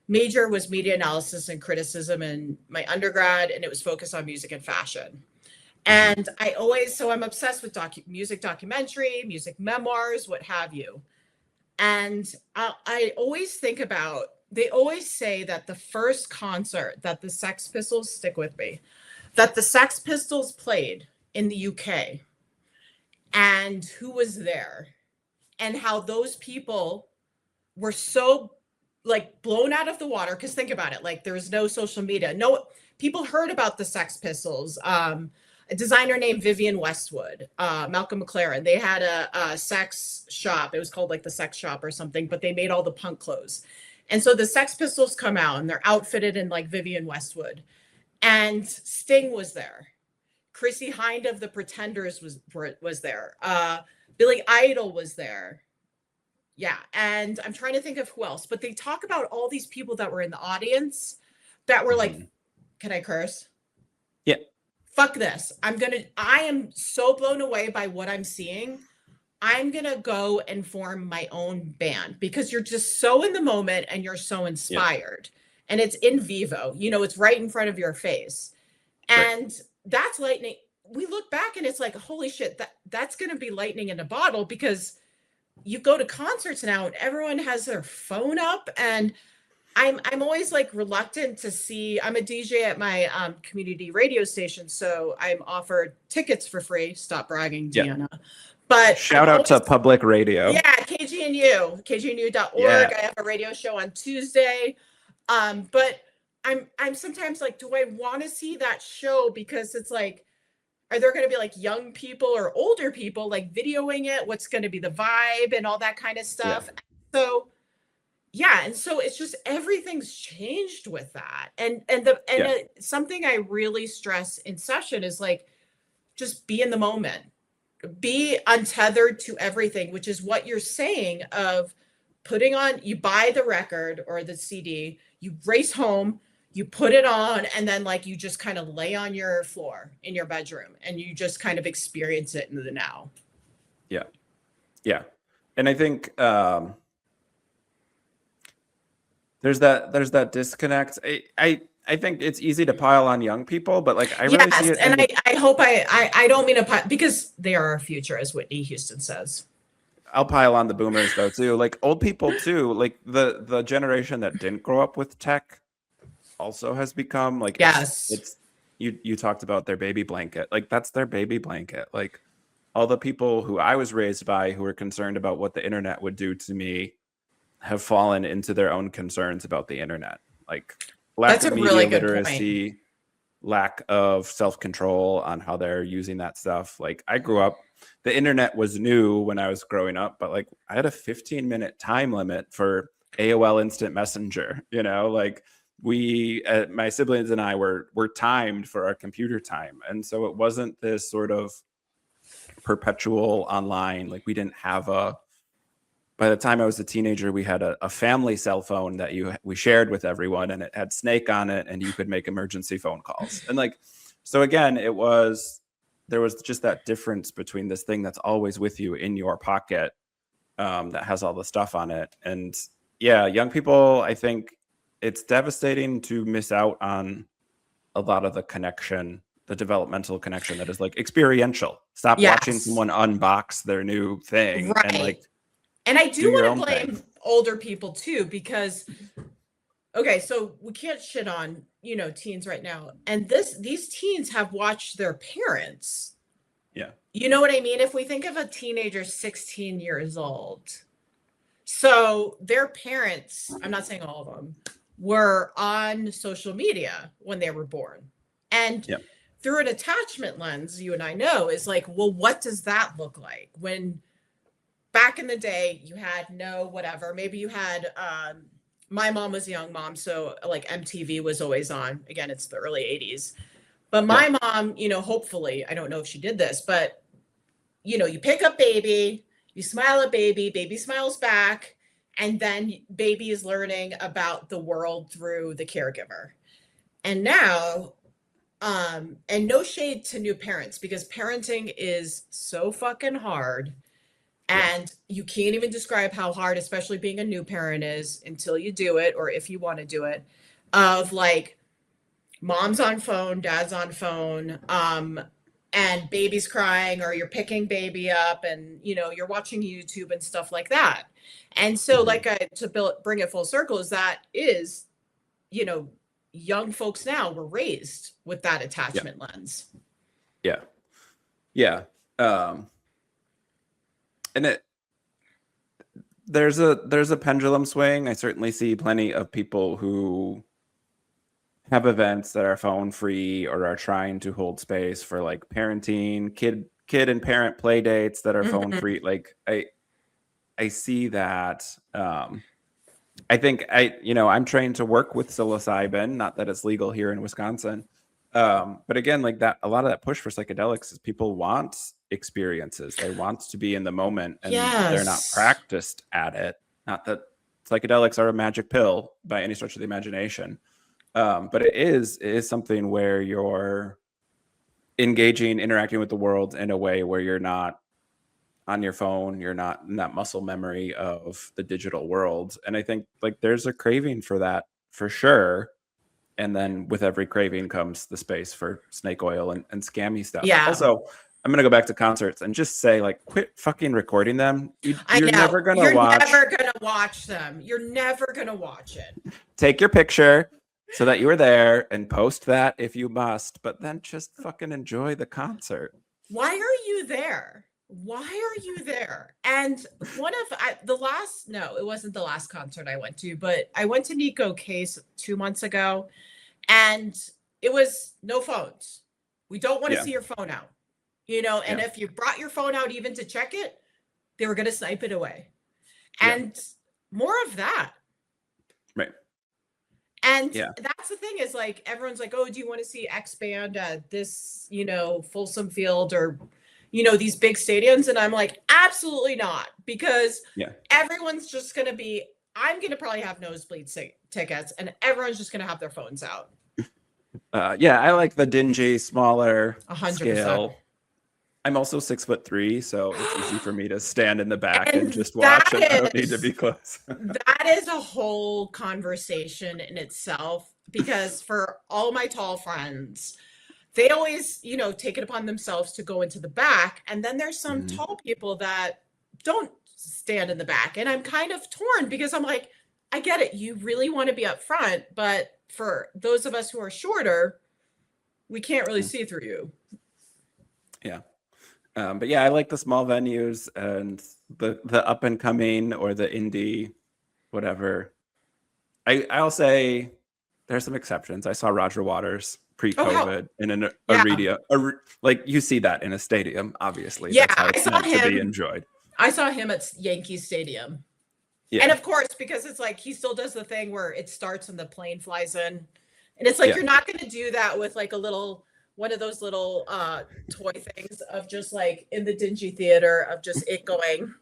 major was media analysis and criticism in my undergrad, and it was focused on music and fashion. Mhm. And so I'm obsessed with music documentary, music memoirs, what have you. And I always think about, they always say that the first concert that the Sex Pistols, stick with me, that the Sex Pistols played in the UK, and who was there, and how those people were so like blown out of the water. Because think about it, like there was no social media, no people heard about the Sex Pistols. A designer named Vivian Westwood, Malcolm McLaren, they had a sex shop. It was called like the Sex Shop or something, but they made all the punk clothes. And so the Sex Pistols come out and they're outfitted in like Vivian Westwood, and Sting was there. Chrissy Hind of the Pretenders was there. Billy Idol was there. Yeah, and I'm trying to think of who else, but they talk about all these people that were in the audience that were like, Mhm. can I curse? Yeah. Fuck this. I am so blown away by what I'm seeing. I'm going to go and form my own band, because you're just so in the moment and you're so Yeah. inspired. And it's in vivo, it's right in front of your face. Right. And that's lightning. We look back and it's like, holy shit, that's going to be lightning in a bottle, because you go to concerts now and everyone has their phone up. And I'm always like reluctant to see. I'm a DJ at my community radio station, so I'm offered tickets for free. Stop bragging, Yeah. Deana. But I'm Shout out always, to public radio. yeah, KGNU, KGNU.org. Yeah. I have a radio show on Tuesday. But I'm sometimes like, do I want to see that show? Because it's like, are there going to be like young people or older people like videoing it? What's going to be the vibe and all that kind of Yeah. stuff? So yeah, and so it's just everything's changed with that. Yeah. Something I really stress in session is like, just be in the moment, be untethered to everything, which is what you're saying of putting on, you buy the record or the CD, you race home, you put it on, and then like you just kind of lay on your floor in your bedroom and you just kind of experience it in the now. Yeah. Yeah. And I think there's that disconnect. I think it's easy to pile on young people, but like I really see Yes, it and in the, I hope I don't mean to, because they are our future, as Whitney Houston says. I'll pile on the boomers though too. Like old people too. Like the generation that didn't grow up with tech also has become like Yes. it's you talked about their baby blanket. Like that's their baby blanket. Like all the people who I was raised by who were concerned about what the internet would do to me have fallen into their own concerns about the internet. Like lack That's of a really media good point. literacy, lack of self-control on how they're using that stuff. Like I grew up, the internet was new when I was growing up, but like I had a 15-minute time limit for AOL Instant Messenger, like we my siblings and I were timed for our computer time. And so it wasn't this sort of perpetual online, like we didn't have by the time I was a teenager, we had a family cell phone that we shared with everyone, and it had Snake on it, and you could make emergency phone calls. And like, so again, there was just that difference between this thing that's always with you in your pocket, that has all the stuff on it. And yeah, young people, I think it's devastating to miss out on a lot of the connection, the developmental connection that is like experiential. Stop watching Yes. someone unbox their new thing and Right. like And I do do your want to own thing. blame older people too, because okay, so we can't shit on, teens right now. And these teens have watched their parents. Yeah. You know what I mean? If we think of a teenager 16 years old, so their parents, I'm not saying all of them, were on social media when they were born. And Yeah. through an attachment lens, you and I know, is like, well, what does that look like when back in the day you had no whatever, maybe you had my mom was a young mom, so like MTV was always on. Again, it's the early 80s. But Yeah. my mom, hopefully, I don't know if she did this, but you pick up baby, you smile at baby, baby smiles back, and then baby is learning about the world through the caregiver. And now And no shade to new parents, because parenting is so fucking hard. Yeah. And you can't even describe how hard, especially being a new parent, is until you do it, or if you want to do it. Of like, mom's on phone, dad's on phone, and baby's crying, or you're picking baby up, and you're watching YouTube and stuff like that. And so, Mhm. bring it full circle, is you know, young folks now were raised with that Yeah. attachment lens. Yeah. Yeah. And there's a pendulum swing. I certainly see plenty of people who have events that are phone free or are trying to hold space for like parenting, kid and parent play dates that are phone free. Like I see that. I think I'm trained to work with psilocybin, not that it's legal here in Wisconsin. But again, like that, a lot of that push for psychedelics is people want experiences. They want to be in the moment, and they're not Yes. practiced at it. Not that psychedelics are a magic pill by any stretch of the imagination. But it is something where you're engaging, interacting with the world in a way where you're not on your phone, you're not in that muscle memory of the digital world. And I think like there's a craving for that for sure. And then with every craving comes the space for snake oil and scammy stuff. Yeah. Also, I'm gonna go back to concerts and just say, like, quit fucking recording them. I You're know. never gonna You're watch. never going to watch them. You're never going to watch it. Take your picture so that you were there and post that if you must, but then just fucking enjoy the concert. Why are you there? Why are you there? And it wasn't the last concert I went to, but I went to Nico Case 2 months ago, and it was no phones. We don't want to Yeah. see your phone out, and Yeah. if you brought your phone out even to check it, they were going to snipe it away. Yeah. And more of that. Right. And Yeah. that's the thing, is like, everyone's like, oh, do you want to see X band at this, Folsom Field, or, these big stadiums? And I'm like, absolutely not, because Yeah. everyone's just going to be, I'm going to probably have nosebleed tickets, and everyone's just going to have their phones out. Yeah, I like the dingy, smaller 100%. scale. I'm also 6'3", so it's easy for me to stand in the back and just that watch, and I don't need to is- be close. That is a whole conversation in itself, because for all my tall friends, they always, take it upon themselves to go into the back. And then there's some Mhm. tall people that don't stand in the back. And I'm kind of torn, because I'm like, I get it. You really want to be up front, but for those of us who are shorter, we can't really see through you. Yeah. But yeah, I like the small venues and the up and coming or the indie, whatever. I'll say there's some exceptions. I saw Roger Waters pre-COVID in an arena. Like you see that in a stadium, obviously. Yeah, That's how it's meant to be enjoyed. I saw him at Yankee Stadium. Yeah. And of course, because it's like he still does the thing where it starts and the plane flies in. And it's like, you're not going to do that with like one of those little toy things of just like in the dingy theater of just it going,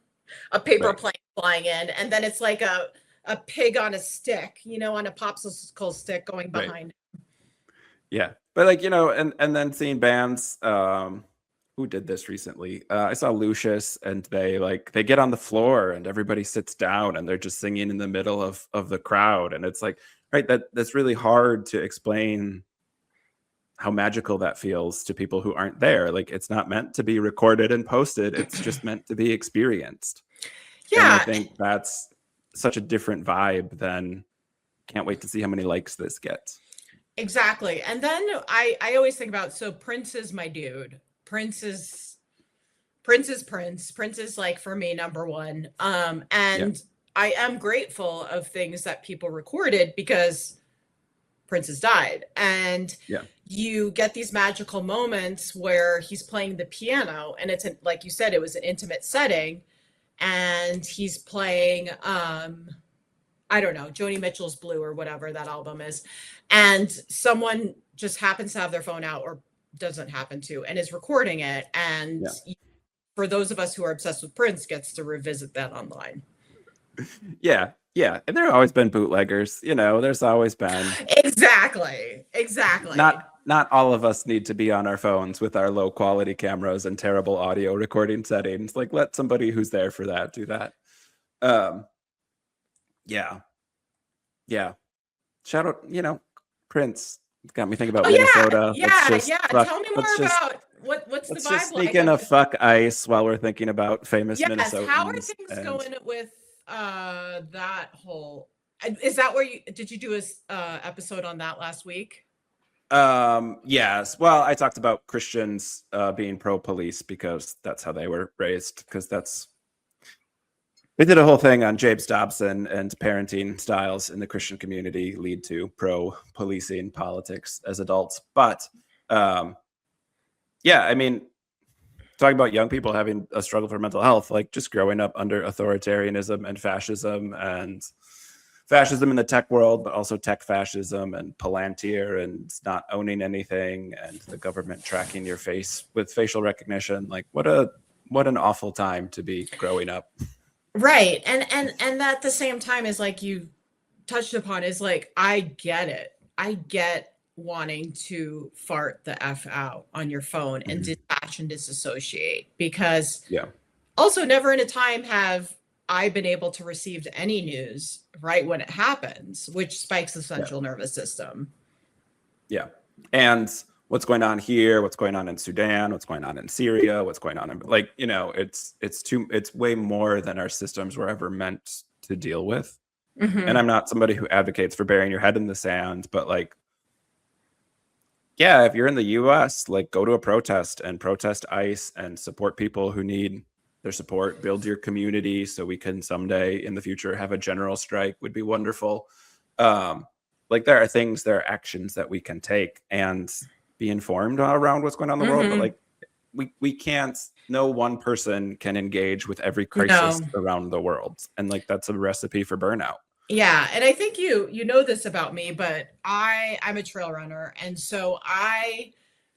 a paper plane flying in. And then it's like a pig on a stick, on a popsicle stick going behind. Yeah. But like, and then seeing bands, who did this recently? I saw Lucius, and they get on the floor and everybody sits down and they're just singing in the middle of the crowd. And it's like, right, that's really hard to explain how magical that feels to people who aren't there. Like, it's not meant to be recorded and posted. It's just meant to be experienced. Yeah. And I think that's such a different vibe than can't wait to see how many likes this gets. Exactly. And then I always think about, so Prince is my dude. Prince is Prince. Prince is like, for me, number one. And I am grateful of things that people recorded, because Prince has died. And you get these magical moments where he's playing the piano, and it's like you said, it was an intimate setting, and he's playing I don't know, Joni Mitchell's Blue or whatever that album is, and someone just happens to have their phone out, or doesn't happen to, and is recording it. And for those of us who are obsessed with Prince, gets to revisit that online. Yeah. And there have always been bootleggers, there's always been. Exactly. Not not all of us need to be on our phones with our low quality cameras and terrible audio recording settings. Like, let somebody who's there for that do that. Yeah. Yeah. Shout out, Prince. Got me thinking about Oh yeah, Minnesota. yeah. Tell me more about what's the Let's just vibe sneak like in up a in. fuck ice while we're thinking about famous Yes, how are Minnesotans. things And going with that whole is that where you did you do a episode on that last week? yes. Well, I talked about Christians being pro police because that's how they were raised, because they did a whole thing on James Dobson and parenting styles in the Christian community lead to pro policing politics as adults. But yeah, I mean, talking about young people having a struggle for mental health, like just growing up under authoritarianism and fascism in the tech world, but also tech fascism and Palantir and not owning anything and the government tracking your face with facial recognition. Like, what an awful time to be growing up. Right. And at the same time is like you touched upon is like I get it. I get wanting to fart the F out on your phone and detach and disassociate because Yeah. also never in a time have I been able to receive any news right when it happens, which spikes the central nervous system. Yeah. And what's going on here, what's going on in Sudan, what's going on in Syria, what's going on in, like, it's way more than our systems were ever meant to deal with. And I'm not somebody who advocates for burying your head in the sand, but like, yeah, if you're in the US, like, go to a protest and protest ICE and support people who need their support, build your community so we can someday in the future have a general strike would be wonderful. Like, there are actions that we can take and be informed around what's going on in the world, but like we can't, no one person can engage with every crisis around the world. And like, that's a recipe for burnout. Yeah, and I think you know this about me, but I'm a trail runner, and so I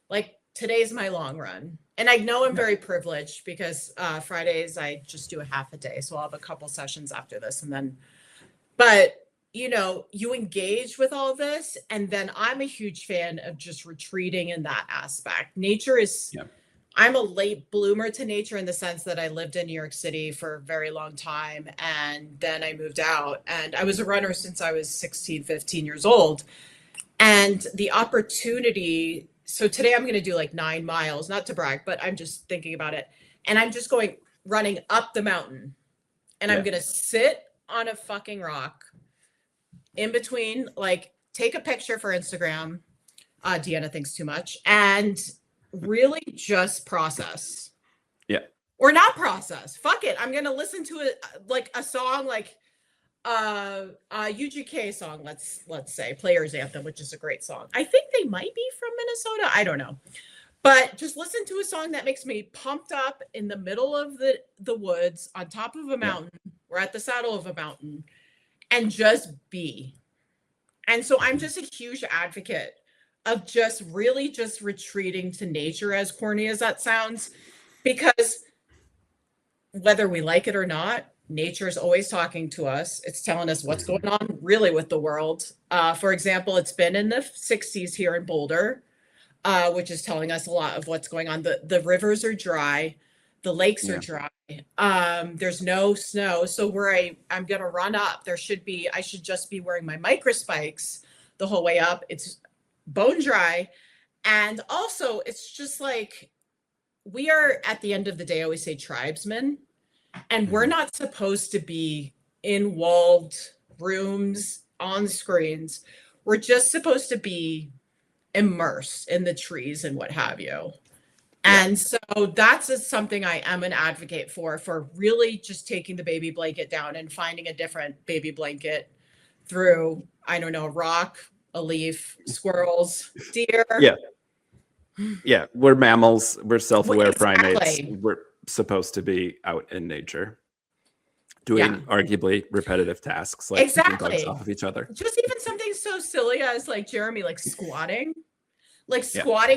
like today's my long run. And I know I'm very privileged because Fridays I just do a half a day, so I'll have a couple sessions after this, and then but you engage with all this, and then I'm a huge fan of just retreating in that aspect. Nature is I'm a late bloomer to nature in the sense that I lived in New York City for a very long time. And then I moved out and I was a runner since I was 16, 15 years old. And the opportunity. So today I'm going to do like 9 miles, not to brag, but I'm just thinking about it. And I'm just running up the mountain and I'm going to sit on a fucking rock in between, like take a picture for Instagram. Deana thinks too much. And really just process. Yeah. Or not process. Fuck it. I'm going to listen to a song like a UGK song, let's say Players Anthem, which is a great song. I think they might be from Minnesota. I don't know. But just listen to a song that makes me pumped up in the middle of the woods on top of a mountain. We're at the saddle of a mountain and just be. And so I'm just a huge advocate of just really just retreating to nature, as corny as that sounds, because whether we like it or not, nature is always talking to us. It's telling us what's going on really with the world. For example, it's been in the 60s here in Boulder, which is telling us a lot of what's going on. The rivers are dry. The lakes are dry. There's no snow. So where I'm going to run up, I should just be wearing my micro spikes the whole way up. It's bone dry. And also it's just like, we are at the end of the day, I always say tribesmen, and we're not supposed to be in walled rooms on screens. We're just supposed to be immersed in the trees and what have you. And so that's something I am an advocate for really just taking the baby blanket down and finding a different baby blanket through, I don't know, a rock, a leaf, squirrels, deer. Yeah, we're mammals. We're self-aware primates. We're supposed to be out in nature doing arguably repetitive tasks like keeping bugs off of each other. Just even something so silly as like Jeremy, like squatting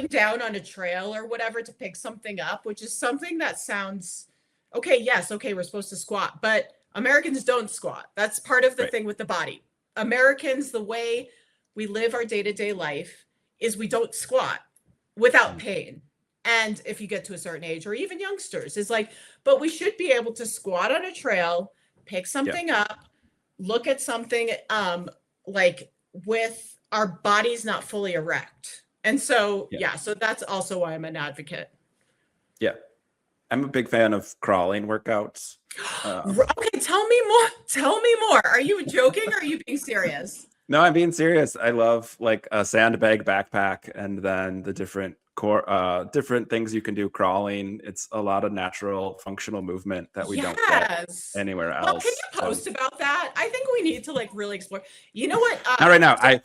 down on a trail or whatever to pick something up, which is something that sounds okay. Yes. Okay. We're supposed to squat, but Americans don't squat. That's part of the thing with the body. Americans, the way we live our day-to-day life is we don't squat without pain. And if you get to a certain age, or even youngsters, is like, but we should be able to squat on a trail, pick something up, look at something like with our bodies not fully erect. And so, so that's also why I'm an advocate. Yeah. I'm a big fan of crawling workouts. Okay, tell me more. Tell me more. Are you joking or are you being serious? No, I'm being serious. I love like a sandbag backpack and then the different things you can do crawling. It's a lot of natural functional movement that we don't get anywhere else. Well, can you post about that? I think we need to like really explore. You know what? Not right now.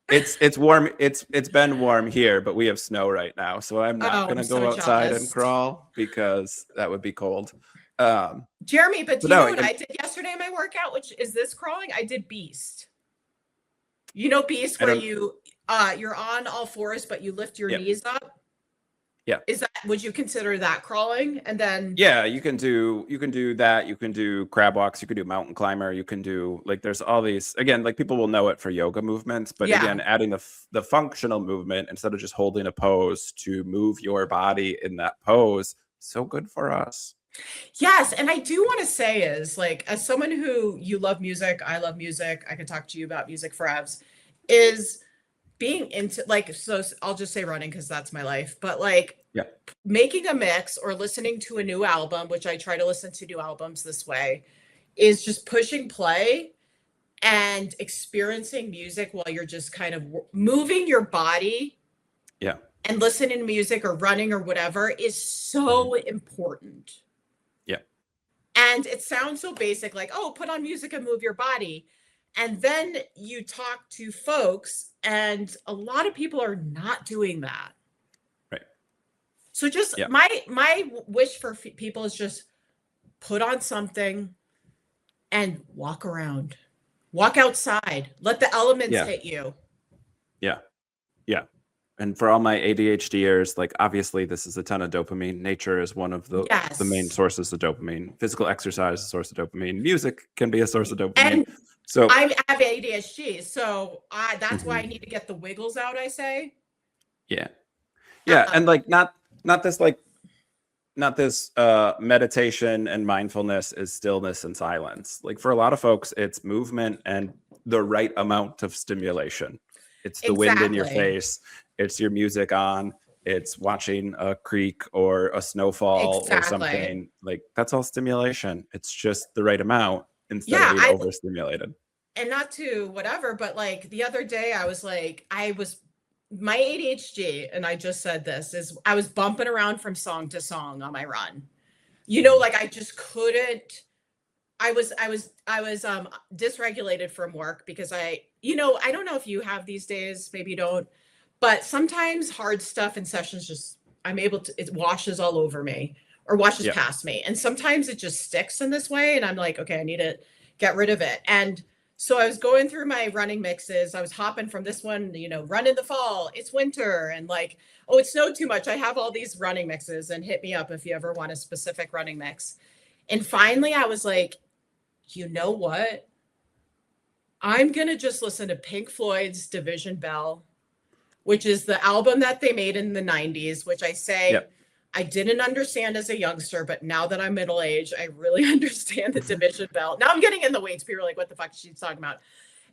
It's warm. It's been warm here, but we have snow right now, so I'm not gonna go outside and crawl because that would be cold. Jeremy, but do you know what I did yesterday in my workout, which is this crawling? I did Beast. You know Beast, where you're on all fours, but you lift your knees up. Yeah. Would you consider that crawling? And then you can do that. You can do crab walks. You can do mountain climber. You can do like there's all these again like people will know it for yoga movements, but again adding the functional movement instead of just holding a pose to move your body in that pose, so good for us. Yes, and I do want to say is like as someone who you love music, I love music. I could talk to you about music forever. Is being into like, so I'll just say running because that's my life, but like making a mix or listening to a new album, which I try to listen to new albums this way, is just pushing play and experiencing music while you're just kind of moving your body and listening to music or running or whatever is so important. And it sounds so basic, like, oh, put on music and move your body. And then you talk to folks and a lot of people are not doing that. Right. So just my wish for people is just put on something and walk around, walk outside, let the elements hit you. Yeah. And for all my ADHDers, like obviously this is a ton of dopamine. Nature is one of the main sources of dopamine. Physical exercise is a source of dopamine. Music can be a source of dopamine. And so I have ADHD, so that's why I need to get the wiggles out, I say. Yeah. And like not this meditation and mindfulness is stillness and silence. Like for a lot of folks, it's movement and the right amount of stimulation. It's the wind in your face. It's your music on. It's watching a creek or a snowfall or something. Like that's all stimulation. It's just the right amount instead of being overstimulated. And not to whatever, but like the other day I was my ADHD, and I just said this, is I was bumping around from song to song on my run. You know, like I just couldn't. I was dysregulated from work because I don't know if you have these days, maybe you don't, but sometimes hard stuff in sessions it washes all over me or washes past me. And sometimes it just sticks in this way. And I'm like, okay, I need to get rid of it. And so I was going through my running mixes. I was hopping from this one, run in the fall, it's winter, and like, oh, it snowed too much. I have all these running mixes, and hit me up if you ever want a specific running mix. And finally I was like, you know what? I'm going to just listen to Pink Floyd's Division Bell, which is the album that they made in the 90s, which I say I didn't understand as a youngster, but now that I'm middle-aged, I really understand the Division Bell. Now I'm getting in the weeds. People are like, what the fuck is she talking about?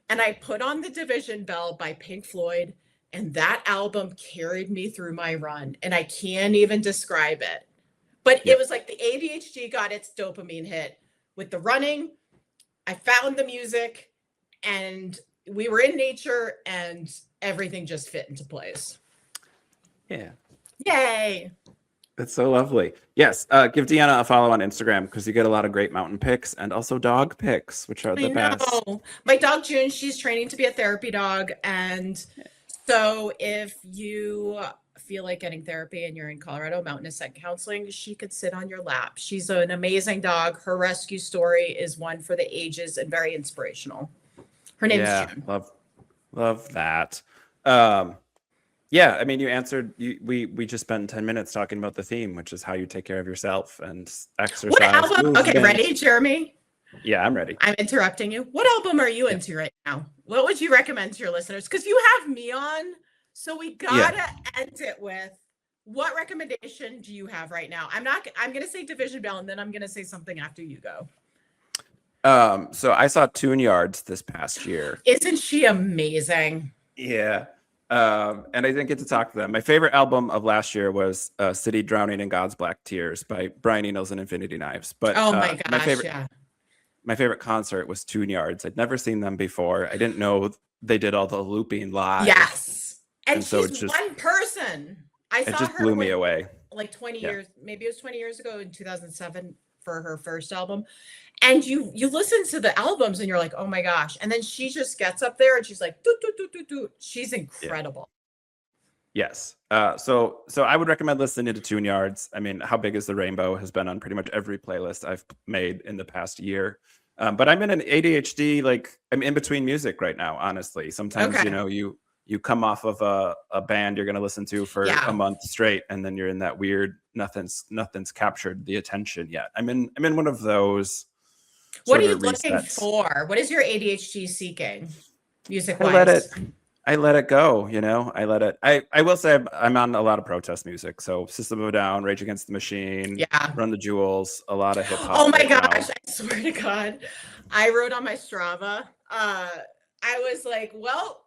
And I put on the Division Bell by Pink Floyd, and that album carried me through my run. And I can't even describe it. But it was like the ADHD got its dopamine hit with the running. I found the music, and we were in nature, and everything just fit into place. Yeah. Yay. That's so lovely. Yes. Give Deana a follow on Instagram because you get a lot of great mountain pics and also dog pics, which are the best. My dog June, she's training to be a therapy dog. And so if you feel like getting therapy and you're in Colorado, Mountain Ascent Counseling, she could sit on your lap. She's an amazing dog. Her rescue story is one for the ages and very inspirational. Her name's June. Love that. I mean, you answered. We just spent 10 minutes talking about the theme, which is how you take care of yourself and exercise. What album? Okay, ready, Jeremy? Yeah, I'm ready. I'm interrupting you. What album are you into right now? What would you recommend to your listeners? Because you have me on So we Yeah. gotta end it with, what recommendation do you have right now? I'm gonna say Division Bell, and then I'm gonna say something after you go. So I saw Tune Yards this past year. Isn't she amazing? Yeah. And I didn't get to talk to them. My favorite album of last year was City Drowning in God's Black Tears by Brian Eno's and Infinity Knives. But Oh my gosh, yeah. my favorite concert was Tune Yards. I'd never seen them before. I didn't know they did all the looping live. Yes. And so she's one person. I saw her blew me away. Like 20 years, maybe it was 20 years ago in 2007 for her first album. And you listen to the albums and you're like, oh my gosh. And then she just gets up there and she's like, doo, doo, doo, doo, doo. She's incredible. Yes. So I would recommend listening to Tune Yards. I mean, How Big is the Rainbow has been on pretty much every playlist I've made in the past year. But I'm in an ADHD, like I'm in between music right now, honestly. Sometimes, you come off of a band you're going to listen to for a month straight, and then you're in that weird nothing's captured the attention yet. I'm in one of those. What are you looking for? What is your ADHD seeking music wise? I let it go, I let it. I will say I'm on a lot of protest music. So System of a Down, Rage Against the Machine, Run the Jewels, a lot of hip hop. Oh my gosh, I swear to God. I wrote on my Strava. I was like, well,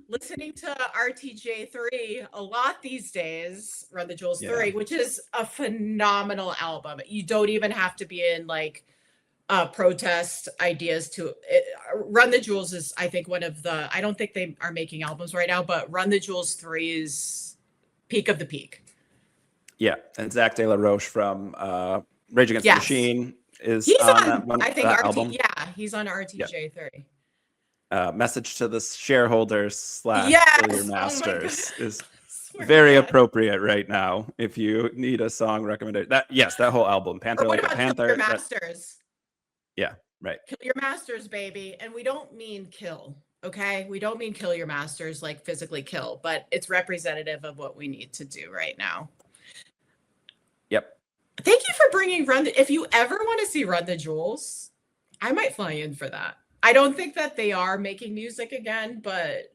listening to RTJ3 a lot these days, Run the Jewels 3, which is a phenomenal album. You don't even have to be in like protest ideas to it. Run the Jewels is, I think, one of the, I don't think they are making albums right now, but Run the Jewels 3 is peak of the peak. Yeah, and Zach De La Roche from Rage Against the Machine he's on that one. I think album. Yeah, he's on RTJ3. Message to the shareholders / Kill Your Masters is very appropriate right now if you need a song recommendation. That whole album, Panther Like a Panther. Kill Your Masters. Yeah, right. Kill Your Masters, baby. And we don't mean kill, okay? We don't mean kill your masters like physically kill, but it's representative of what we need to do right now. Yep. Thank you for bringing if you ever want to see Run the Jewels, I might fly in for that. I don't think that they are making music again, but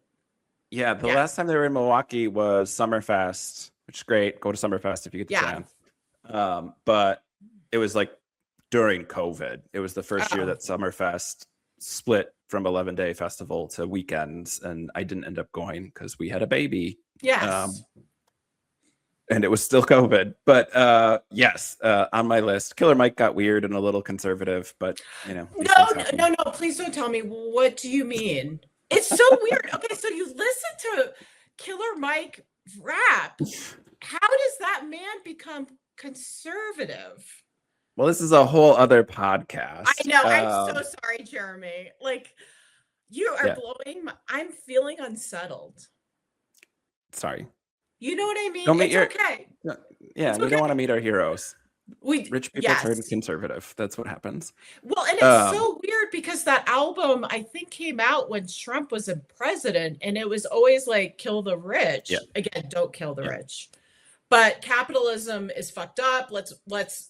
the last time they were in Milwaukee was Summerfest, which is great. Go to Summerfest if you get the chance. But it was like during COVID. It was the first year that Summerfest split from 11-day festival to weekends, and I didn't end up going because we had a baby. Yes. And it was still COVID, but on my list. Killer Mike got weird and a little conservative, but No, please don't tell me. What do you mean? It's so weird. Okay, so you listen to Killer Mike rap. How does that man become conservative? Well, this is a whole other podcast. I know. I'm so sorry, Jeremy. Like, you are blowing I'm feeling unsettled. Sorry. You know what I mean? Okay. Yeah, we don't want to meet our heroes. Rich people turn conservative. That's what happens. Well, and it's so weird because that album, I think, came out when Trump was a president, and it was always like, kill the rich. Yeah. Again, don't kill the rich. But capitalism is fucked up. Let's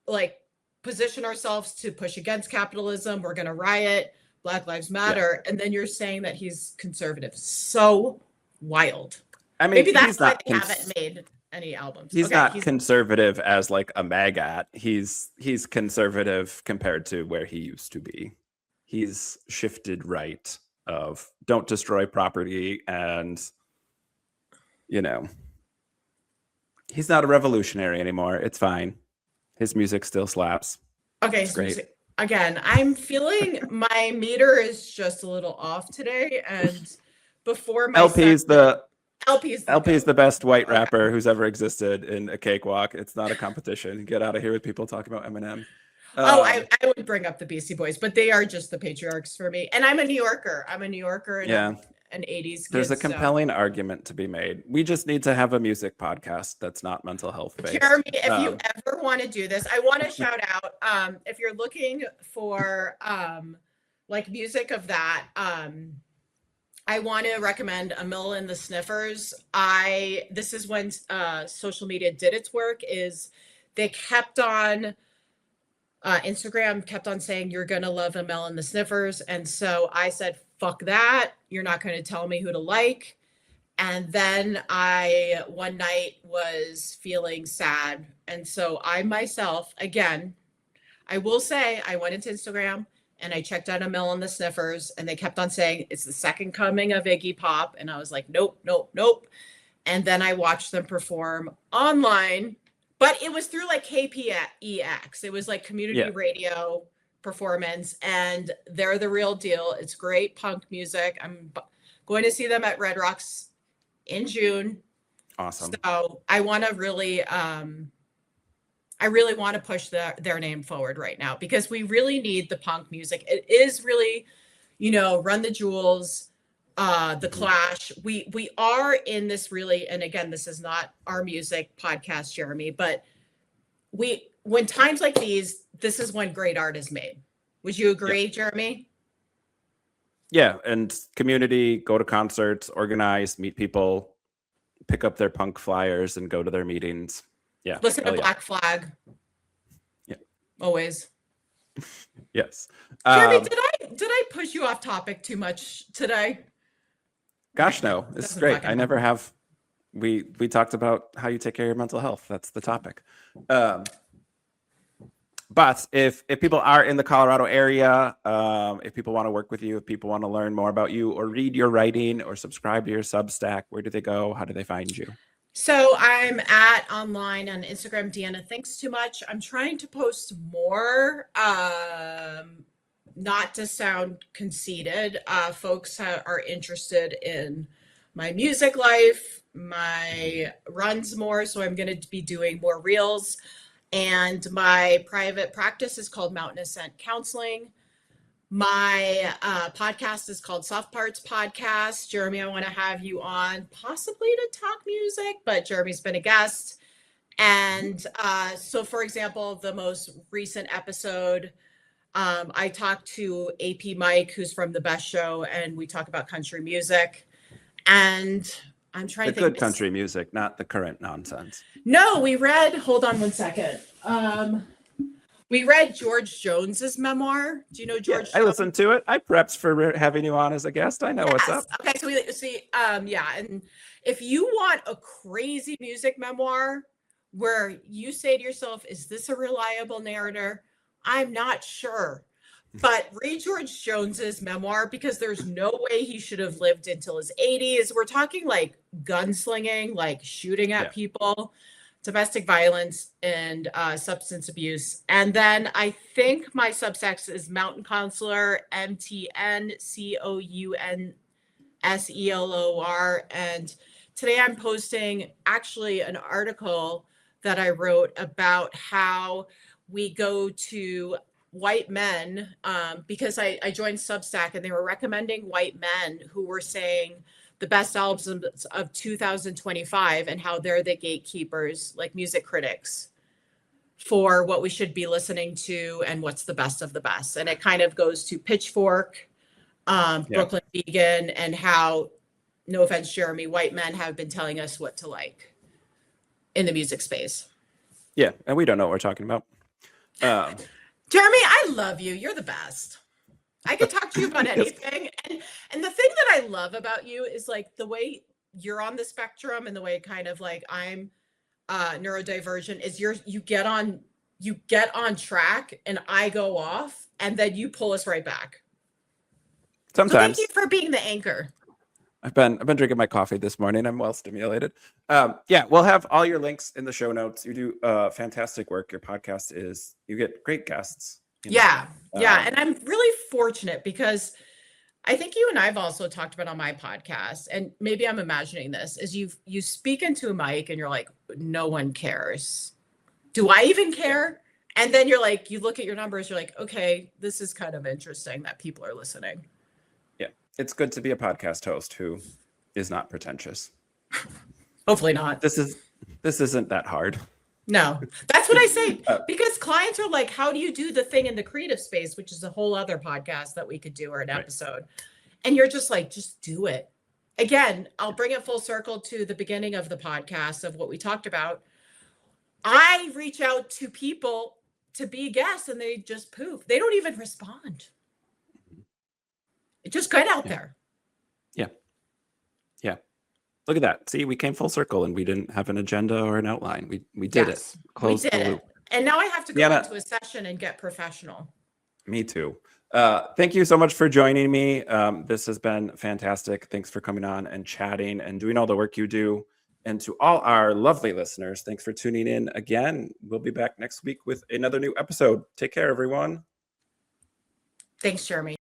like position ourselves to push against capitalism. We're going to riot. Black Lives Matter. And then you're saying that he's conservative. So wild. I mean, maybe that's why they haven't made any albums. He's not conservative as like a maggot. He's conservative compared to where he used to be. He's shifted right of don't destroy property, and he's not a revolutionary anymore. It's fine. His music still slaps. Okay, it's great. Again, I'm feeling my meter is just a little off today, and before my LP is the best white Okay. rapper who's ever existed in a cakewalk. It's not a competition. Get out of here with people talking about Eminem. I would bring up the Beastie Boys, but they are just the patriarchs for me. And I'm a New Yorker. And an 80s kid. There's a compelling argument to be made. We just need to have a music podcast that's not mental health based. Jeremy, if you ever want to do this, I want to shout out, if you're looking for like music of that, I want to recommend Emil and the Sniffers. This is when social media did its work, is they kept on Instagram kept on saying, you're going to love Emil and the Sniffers. And so I said, fuck that. You're not going to tell me who to like. And then I one night was feeling sad. And so I myself, again, I will say I went into Instagram and I checked out a Mill and the Sniffers, and they kept on saying it's the second coming of Iggy Pop. And I was like, nope, nope, nope. And then I watched them perform online, but it was through like KPEX. It was like community radio performance, and they're the real deal. It's great punk music. I'm going to see them at Red Rocks in June. Awesome. So I want to really, I really want to push their name forward right now, because we really need the punk music. It is really, Run the Jewels, the Clash. We are in this really, and again, this is not our music podcast, Jeremy, but when times like these, this is when great art is made. Would you agree, Jeremy? Yeah, and community, go to concerts, organize, meet people, pick up their punk flyers and go to their meetings. Yeah. Listen to Black Flag. Yeah. Always. Yes. Jeremy, did I push you off topic too much today? Gosh, no. This is great. I never have. We talked about how you take care of your mental health. That's the topic. But if people are in the Colorado area, if people want to work with you, if people want to learn more about you or read your writing or subscribe to your Substack, where do they go? How do they find you? So I'm online on Instagram, Deana Thinks Too Much. I'm trying to post more, not to sound conceited. Folks are interested in my music life, my runs more. So I'm going to be doing more reels. And my private practice is called Mountain Ascent Counseling. My podcast is called Soft Parts Podcast. Jeremy, I want to have you on possibly to talk music, but Jeremy's been a guest. And so, for example, the most recent episode, I talked to AP Mike, who's from The Best Show, and we talk about country music. And I'm trying to think. The good country music, not the current nonsense. No, hold on one second. We read George Jones's memoir. Do you know George Jones? I listened to it. I prepped for having you on as a guest. I know what's up. Okay, so we see, and if you want a crazy music memoir where you say to yourself, is this a reliable narrator? I'm not sure. But read George Jones's memoir, because there's no way he should have lived until his 80s. We're talking like gunslinging, like shooting at people, domestic violence, and substance abuse. And then I think my Substack is Mountain Counselor, MTNCOUNSELOR. And today I'm posting actually an article that I wrote about how we go to white men, because I joined Substack and they were recommending white men who were saying the best albums of 2025 and how they're the gatekeepers, like music critics, for what we should be listening to and what's the best of the best. And it kind of goes to Pitchfork, Brooklyn Vegan, and how, no offense, Jeremy, white men have been telling us what to like in the music space. Yeah, and we don't know what we're talking about. Jeremy, I love you. You're the best. I could talk to you about anything. And the thing that I love about you is like the way you're on the spectrum, and the way kind of like I'm neurodivergent is you get on track and I go off, and then you pull us right back. Sometimes. So thank you for being the anchor. I've been drinking my coffee this morning. I'm well stimulated. We'll have all your links in the show notes. You do fantastic work. Your podcast you get great guests. Yeah. And I'm really fortunate, because I think you and I've also talked about on my podcast, and maybe I'm imagining this, is you speak into a mic and you're like, no one cares. Do I even care? And then you're like, you look at your numbers, you're like, okay, this is kind of interesting that people are listening. Yeah. It's good to be a podcast host who is not pretentious. Hopefully not. This isn't that hard. No, that's what I say, because clients are like, how do you do the thing in the creative space, which is a whole other podcast that we could do, or an episode. And you're just like, just do it. Again, I'll bring it full circle to the beginning of the podcast of what we talked about. I reach out to people to be guests and they just poof. They don't even respond. It just got out there. Yeah. Look at that. See, we came full circle and we didn't have an agenda or an outline. We did Yes, it. Closed we did the it. loop. And now I have to go Deana, into a session and get professional. Me too. Thank you so much for joining me. This has been fantastic. Thanks for coming on and chatting and doing all the work you do. And to all our lovely listeners, thanks for tuning in again. We'll be back next week with another new episode. Take care, everyone. Thanks, Jeremy.